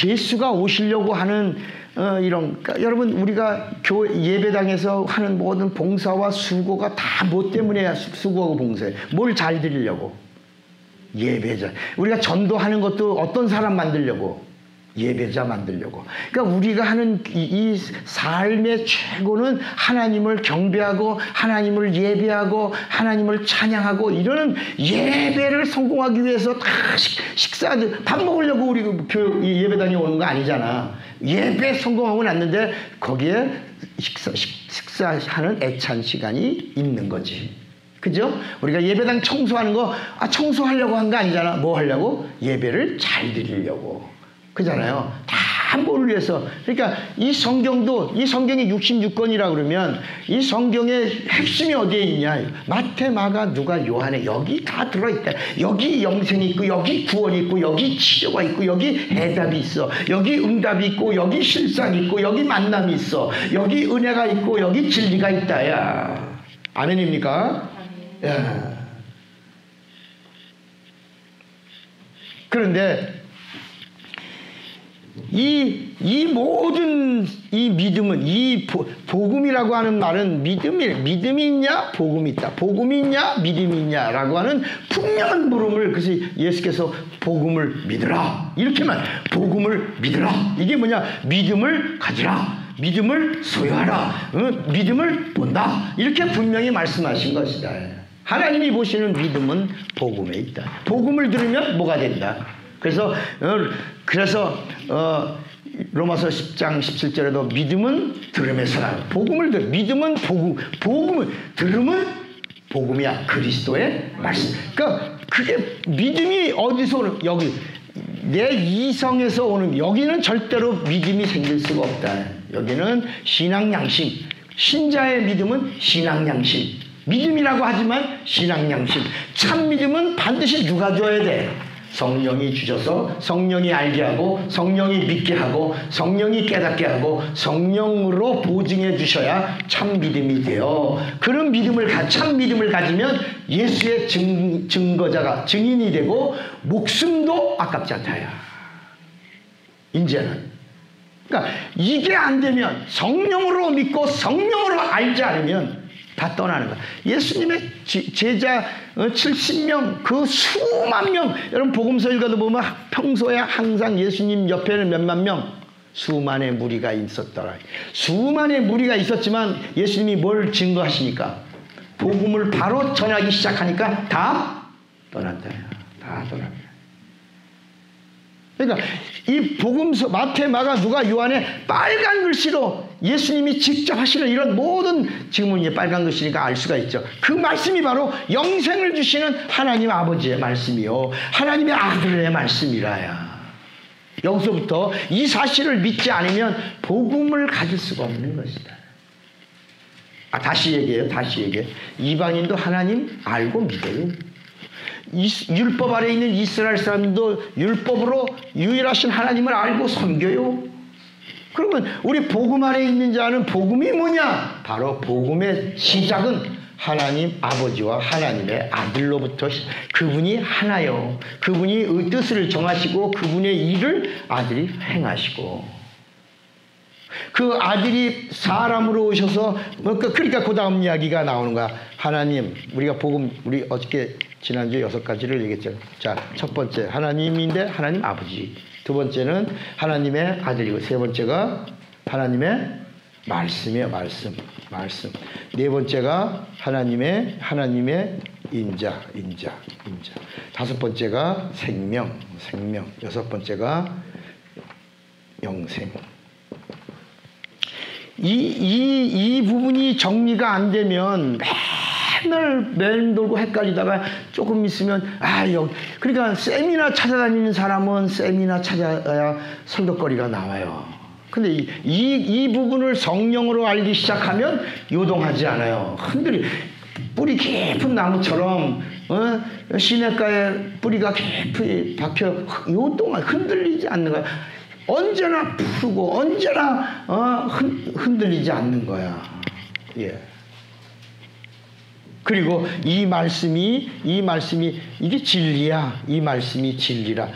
예수가 오시려고 하는 그러니까 여러분 우리가 교회 예배당에서 하는 모든 봉사와 수고가 다 뭐 때문에 수고하고 봉사해? 뭘 잘 드리려고? 예배자. 우리가 전도하는 것도 어떤 사람 만들려고? 예배자 만들려고. 그러니까 우리가 하는 이 삶의 최고는 하나님을 경배하고 하나님을 예배하고 하나님을 찬양하고 이러는 예배를 성공하기 위해서 다 밥 먹으려고 우리 예배당에 오는 거 아니잖아. 예배 성공하고 났는데 거기에 식사하는 애찬 시간이 있는 거지. 그죠? 우리가 예배당 청소하는 거 청소하려고 한 거 아니잖아. 뭐 하려고? 예배를 잘 드리려고. 그잖아요. 다 뭐를 위해서? 그러니까 이 성경도, 이 성경이 66권이라 그러면 이 성경의 핵심이 어디에 있냐? 마태, 마가, 누가, 요한에 여기 다 들어있다. 여기 영생이 있고, 여기 구원이 있고, 여기 치료가 있고, 여기 해답이 있어. 여기 응답이 있고, 여기 실상이 있고, 여기 만남이 있어. 여기 은혜가 있고, 여기 진리가 있다. 야. 아멘입니까? 야. 그런데 이 모든 이 믿음은, 이 복음이라고 하는 말은 믿음이 있냐 복음이 있다, 복음이 있냐 믿음이 있냐라고 하는 분명한 물음을, 그래서 예수께서 복음을 믿으라 이렇게만, 복음을 믿으라, 이게 뭐냐, 믿음을 가지라, 믿음을 소유하라, 믿음을 본다, 이렇게 분명히 말씀하신 것이다. 하나님이 보시는 믿음은 복음에 있다. 복음을 들으면 뭐가 된다. 그래서 로마서 10장 17절에도 믿음은 들음에서 나요. 복음을 믿음은 복음을 들음은 복음이야. 그리스도의 말씀. 그러니까 그게 믿음이 어디서 오는, 여기 내 이성에서 오는, 여기는 절대로 믿음이 생길 수가 없다. 여기는 신앙 양심. 신자의 믿음은 신앙 양심. 믿음이라고 하지만 신앙 양심. 참 믿음은 반드시 누가 줘야 돼? 성령이 주셔서 성령이 알게 하고, 성령이 믿게 하고, 성령이 깨닫게 하고, 성령으로 보증해 주셔야 참 믿음이 돼요. 그런 믿음을, 참 믿음을 가지면 예수의 증거자가, 증인이 되고 목숨도 아깝지 않다야. 이제는. 그러니까 이게 안 되면, 성령으로 믿고 성령으로 알지 않으면 다 떠나는 거야. 예수님의 제자 70명, 그 수만 명, 여러분 복음서 읽어도 보면 평소에 항상 예수님 옆에는 몇만 명, 수만의 무리가 있었더라. 수만의 무리가 있었지만 예수님이 뭘 증거하시니까? 복음을 바로 전하기 시작하니까 다 떠났다. 다 떠납니다. 그러니까 이 복음서 마태, 마가, 누가, 요한에 빨간 글씨로 예수님이 직접 하시는 이런 모든, 지금은 이제 빨간 글씨니까 알 수가 있죠. 그 말씀이 바로 영생을 주시는 하나님 아버지의 말씀이요, 하나님의 아들의 말씀이라야. 여기서부터 이 사실을 믿지 않으면 복음을 가질 수가 없는 것이다. 다시 얘기해요. 이방인도 하나님 알고 믿어요. 율법 아래 있는 이스라엘 사람도 율법으로 유일하신 하나님을 알고 섬겨요. 그러면 우리 복음 아래 있는 자는 복음이 뭐냐? 바로 복음의 시작은 하나님 아버지와 하나님의 아들로부터, 그분이 하나요. 그분이 뜻을 정하시고 그분의 일을 아들이 행하시고, 그 아들이 사람으로 오셔서, 그러니까 그 다음 이야기가 나오는 거야. 하나님, 우리가 복음, 우리 어저께 지난주에 6가지를 얘기했죠. 자, 첫 번째 하나님인데 하나님 아버지, 두 번째는 하나님의 아들이고, 세 번째가 하나님의 말씀이에요. 말씀. 네 번째가 하나님의 인자. 다섯 번째가 생명. 여섯 번째가 영생. 이 부분이 정리가 안 되면 맨날 맴돌고 헷갈리다가 조금 있으면, 그러니까 세미나 찾아다니는 사람은 세미나 찾아야 설득거리가 나와요. 근데 이 부분을 성령으로 알기 시작하면 요동하지 않아요. 뿌리 깊은 나무처럼, 시냇가에 뿌리가 깊이 박혀 요동하게 흔들리지 않는 거야. 언제나 푸르고 언제나 흔들리지 않는 거야. 예. 그리고 이 말씀이 이게 진리야. 이 말씀이 진리라.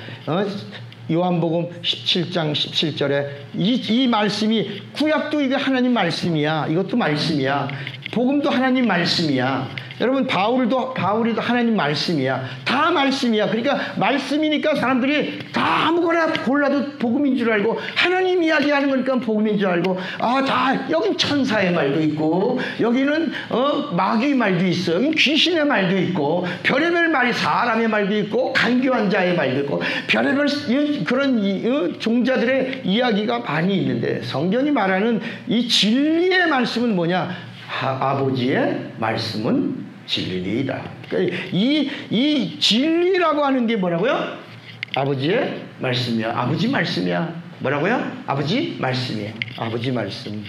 요한복음 17장 17절에 이 말씀이, 구약도 이게 하나님 말씀이야. 이것도 말씀이야. 복음도 하나님 말씀이야. 여러분 바울이도 하나님 말씀이야. 다 말씀이야. 그러니까 말씀이니까 사람들이 다 아무거나 골라도 복음인 줄 알고, 하나님 이야기하는 거니까 복음인 줄 알고, 다 여긴 천사의 말도 있고, 여기는 마귀 말도 있어, 여긴 귀신의 말도 있고, 별의별 말이, 사람의 말도 있고, 간교한 자의 말도 있고, 별의별 그런 종자들의 이야기가 많이 있는데, 성경이 말하는 이 진리의 말씀은 뭐냐? 아버지의 말씀은 진리이다. 그러니까 이 진리라고 하는 게 뭐라고요? 아버지의 말씀이야. 아버지 말씀이야. 뭐라고요? 아버지 말씀이에요. 아버지 말씀.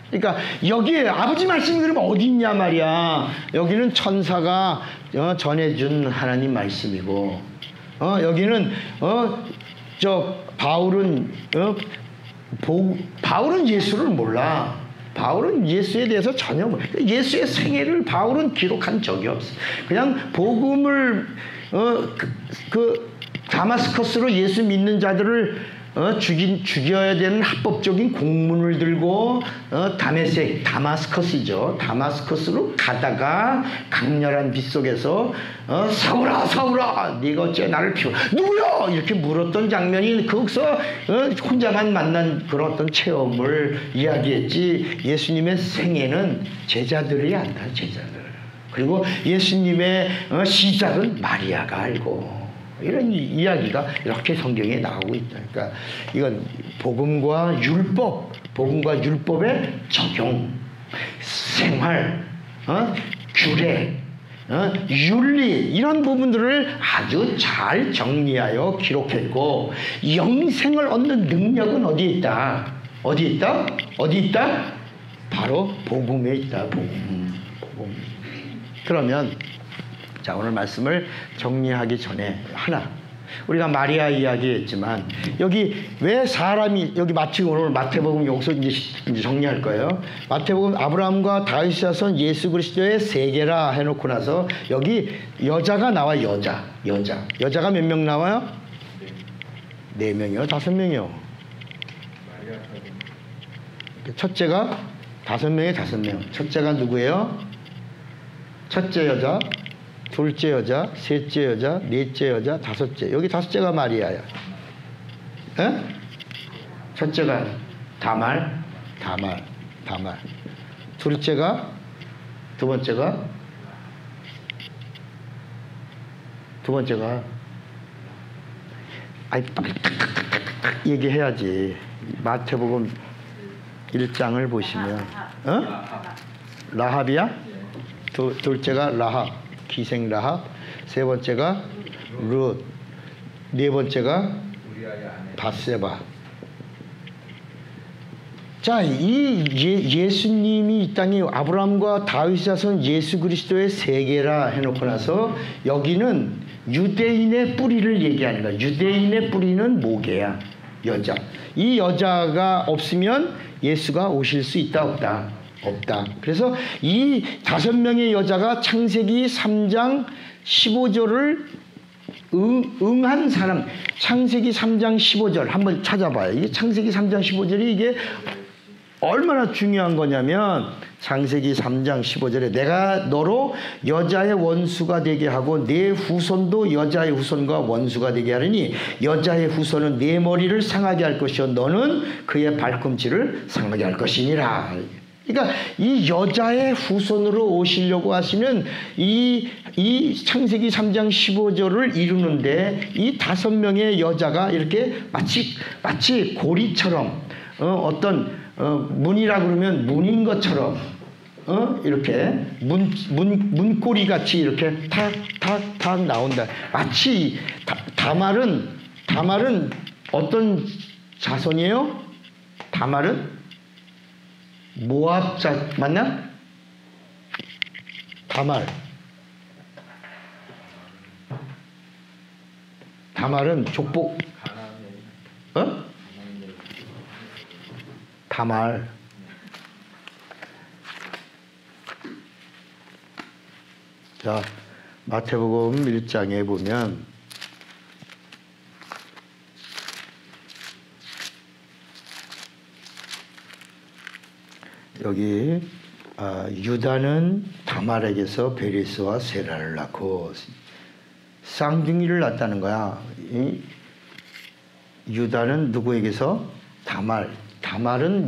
그러니까 여기에 아버지 말씀이 그러면 어디 있냐 말이야. 여기는 천사가 전해준 하나님 말씀이고, 여기는 저 바울은 바울은 예수를 몰라. 바울은 예수에 대해서 전혀 몰라. 예수의 생애를 바울은 기록한 적이 없어. 그냥 복음을 다마스커스로 예수 믿는 자들을 죽여야 되는 합법적인 공문을 들고 다마스커스죠. 다마스커스로 가다가 강렬한 빛 속에서 사울아 사울아 네가 어째 나를 피워 누구야 이렇게 물었던 장면이 거기서 혼자만 만난 그런 어떤 체험을 이야기했지. 예수님의 생애는 제자들이 안다. 제자들. 그리고 예수님의 시작은 마리아가 알고, 이런 이야기가 이렇게 성경에 나오고 있다. 그러니까 이건 복음과 율법의 적용, 생활, 규례, 윤리, 이런 부분들을 아주 잘 정리하여 기록했고, 영생을 얻는 능력은 어디에 있다? 어디에 있다? 어디 있다? 바로 복음에 있다. 복음. 그러면 자, 오늘 말씀을 정리하기 전에 하나, 우리가 마리아 이야기했지만 여기 왜 사람이 여기 오늘 마태복음 여기서 이제 정리할 거예요. 마태복음 아브라함과 다윗의 자손 예수 그리스도의 세계라 해놓고 나서 여기 여자가 나와. 여자가 몇 명 나와요? 4명이요? 5명이요? 첫째가 5명에 5명. 첫째가 누구예요? 첫째 여자, 둘째 여자, 셋째 여자, 넷째 여자, 다섯째. 여기 다섯째가 마리아야. 에? 첫째가 다말. 둘째가, 두 번째가 아이 빨리 탁탁탁탁 얘기해야지. 마태복음 1장을 보시면 라합이야? 둘째가 라합, 기생 라합. 세 번째가 룻. 네 번째가 바세바. 자, 이 예수님이 이 땅에 아브라함과 다윗 자손 예수 그리스도의 세계라 해놓고 나서 여기는 유대인의 뿌리를 얘기하는 거야. 유대인의 뿌리는 모계야. 여자. 이 여자가 없으면 예수가 오실 수 있다 없다? 없다. 그래서 이 5명의 여자가 창세기 3장 15절을 응한 사람. 창세기 3장 15절 한번 찾아봐요. 이게 창세기 3장 15절이 이게 얼마나 중요한 거냐면, 창세기 3장 15절에 내가 너로 여자의 원수가 되게 하고 내 후손도 여자의 후손과 원수가 되게 하리니 여자의 후손은 내 머리를 상하게 할 것이요 너는 그의 발꿈치를 상하게 할 것이니라. 그러니까 이 여자의 후손으로 오시려고 하시는 이 창세기 3장 15절을 이루는데 이 5명의 여자가 이렇게 마치 고리처럼 어떤 문이라 그러면 문인 것처럼 이렇게 문고리 같이 이렇게 탁탁탁 나온다. 마치 다말은 어떤 자손이에요? 다말은 모압 맞나? 다말은 족복. 다말. 자, 마태복음 1장에 보면 여기 유다는 다말에게서 베레스와 세라를 낳고 쌍둥이를 낳았다는 거야. 유다는 누구에게서? 다말은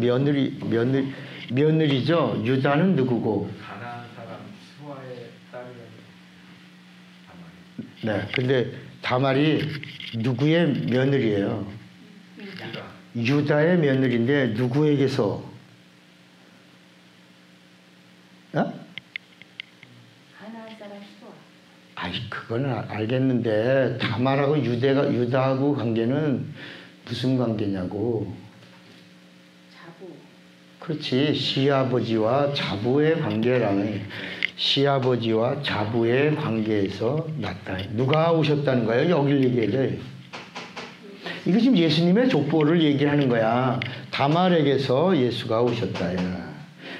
며느리죠. 유다는 누구고? 가나안 사람 수아의 딸이라는 다말. 네, 근데 다말이 누구의 며느리예요? 유다의 며느리인데 누구에게서? 가나안 사람 수아. 아이, 그건 알겠는데 다말하고 유다하고 관계는 무슨 관계냐고. 자부. 그렇지. 시아버지와 자부의 관계라는, 시아버지와 자부의 관계에서 났다. 누가 오셨다는 거예요? 여길 얘기해야 돼. 이거 지금 예수님의 족보를 얘기하는 거야. 다말에게서 예수가 오셨다. 야.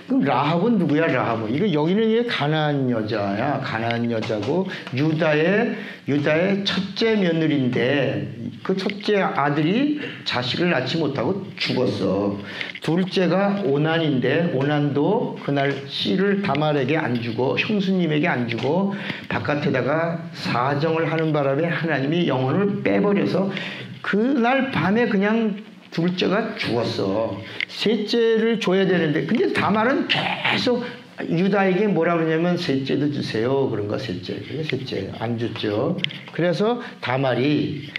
그럼 라합은 누구야? 라합은 이거 여기는 얘 가나안 여자야. 가나안 여자고 유다의 첫째 며느리인데 그 첫째 아들이 자식을 낳지 못하고 죽었어. 둘째가 오난인데 오난도 그날 씨를 다말에게 안 주고 형수님에게 안 주고 바깥에다가 사정을 하는 바람에 하나님이 영혼을 빼버려서 그날 밤에 그냥 둘째가 죽었어. 셋째를 줘야 되는데 근데 다말은 계속 유다에게 뭐라 그러냐면 셋째도 주세요. 그런 거 셋째 안 줬죠. 그래서 다말이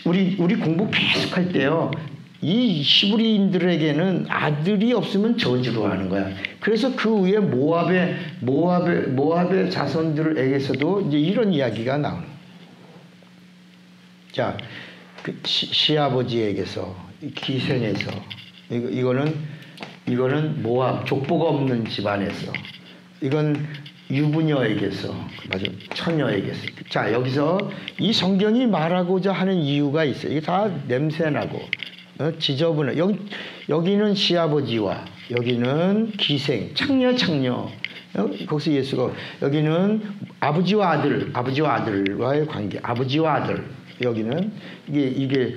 우리 공부 계속 할 때요. 이 히브리인들에게는 아들이 없으면 저주로 하는 거야. 그래서 그 위에 모압의 자손들에게서도 이제 이런 이야기가 나오는 거야. 자, 그 시아버지에게서 기생에서 이거는 모압 족보가 없는 집안에서 이건 유부녀에게서 맞아 처녀에게서 자 여기서 이 성경이 말하고자 하는 이유가 있어요. 이게 다 냄새나고 지저분해. 여기는 시아버지와 여기는 기생 창녀 거기서 예수가 여기는 아버지와 아들과의 관계 아버지와 아들 여기는 이게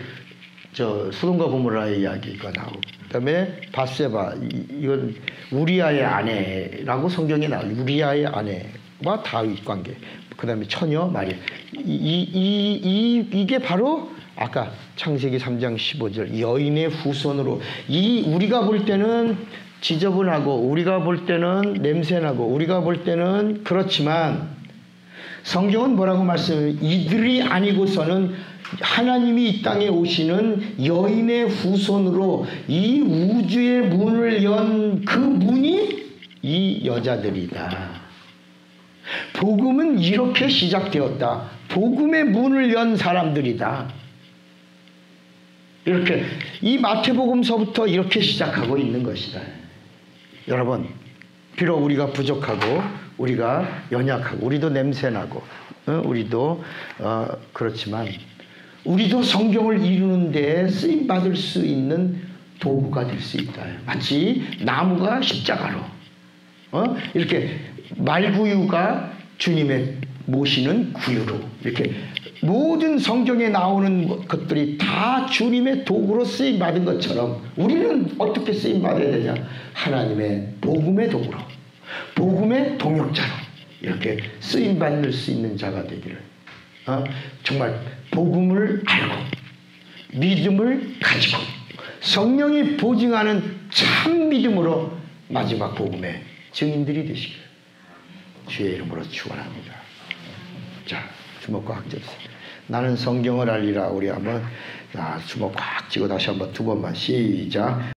저 소돔과 고모라의 이야기가 나오고 그다음에 바세바 이건 우리아의 아내라고 성경에 나와요. 우리아의 아내와 다윗 관계. 그다음에 처녀 마리아. 이게 바로 아까 창세기 3장 15절 여인의 후손으로 우리가 볼 때는 지저분하고 우리가 볼 때는 냄새나고 우리가 볼 때는 그렇지만 성경은 뭐라고 말씀해요? 이들이 아니고서는 하나님이 이 땅에 오시는 여인의 후손으로 이 우주의 문을 연 그 문이 이 여자들이다. 복음은 이렇게 시작되었다. 복음의 문을 연 사람들이다. 이렇게 이 마태복음서부터 이렇게 시작하고 있는 것이다. 여러분, 비록 우리가 부족하고 우리가 연약하고 우리도 냄새나고 우리도 그렇지만 우리도 성경을 이루는 데 쓰임받을 수 있는 도구가 될 수 있다. 마치 나무가 십자가로 이렇게 말구유가 주님의 모시는 구유로 이렇게 모든 성경에 나오는 것들이 다 주님의 도구로 쓰임받은 것처럼 우리는 어떻게 쓰임받아야 되냐? 하나님의 복음의 도구로 복음의 동역자로 이렇게 쓰임받을 수 있는 자가 되기를 정말 복음을 알고 믿음을 가지고 성령이 보증하는 참 믿음으로 마지막 복음의 증인들이 되시기를 주의 이름으로 축원합니다. 자, 주먹 꽉 잡으세요. 나는 성경을 알리라. 우리 한번 주먹 꽉 쥐고 다시 한번 두 번만 시작.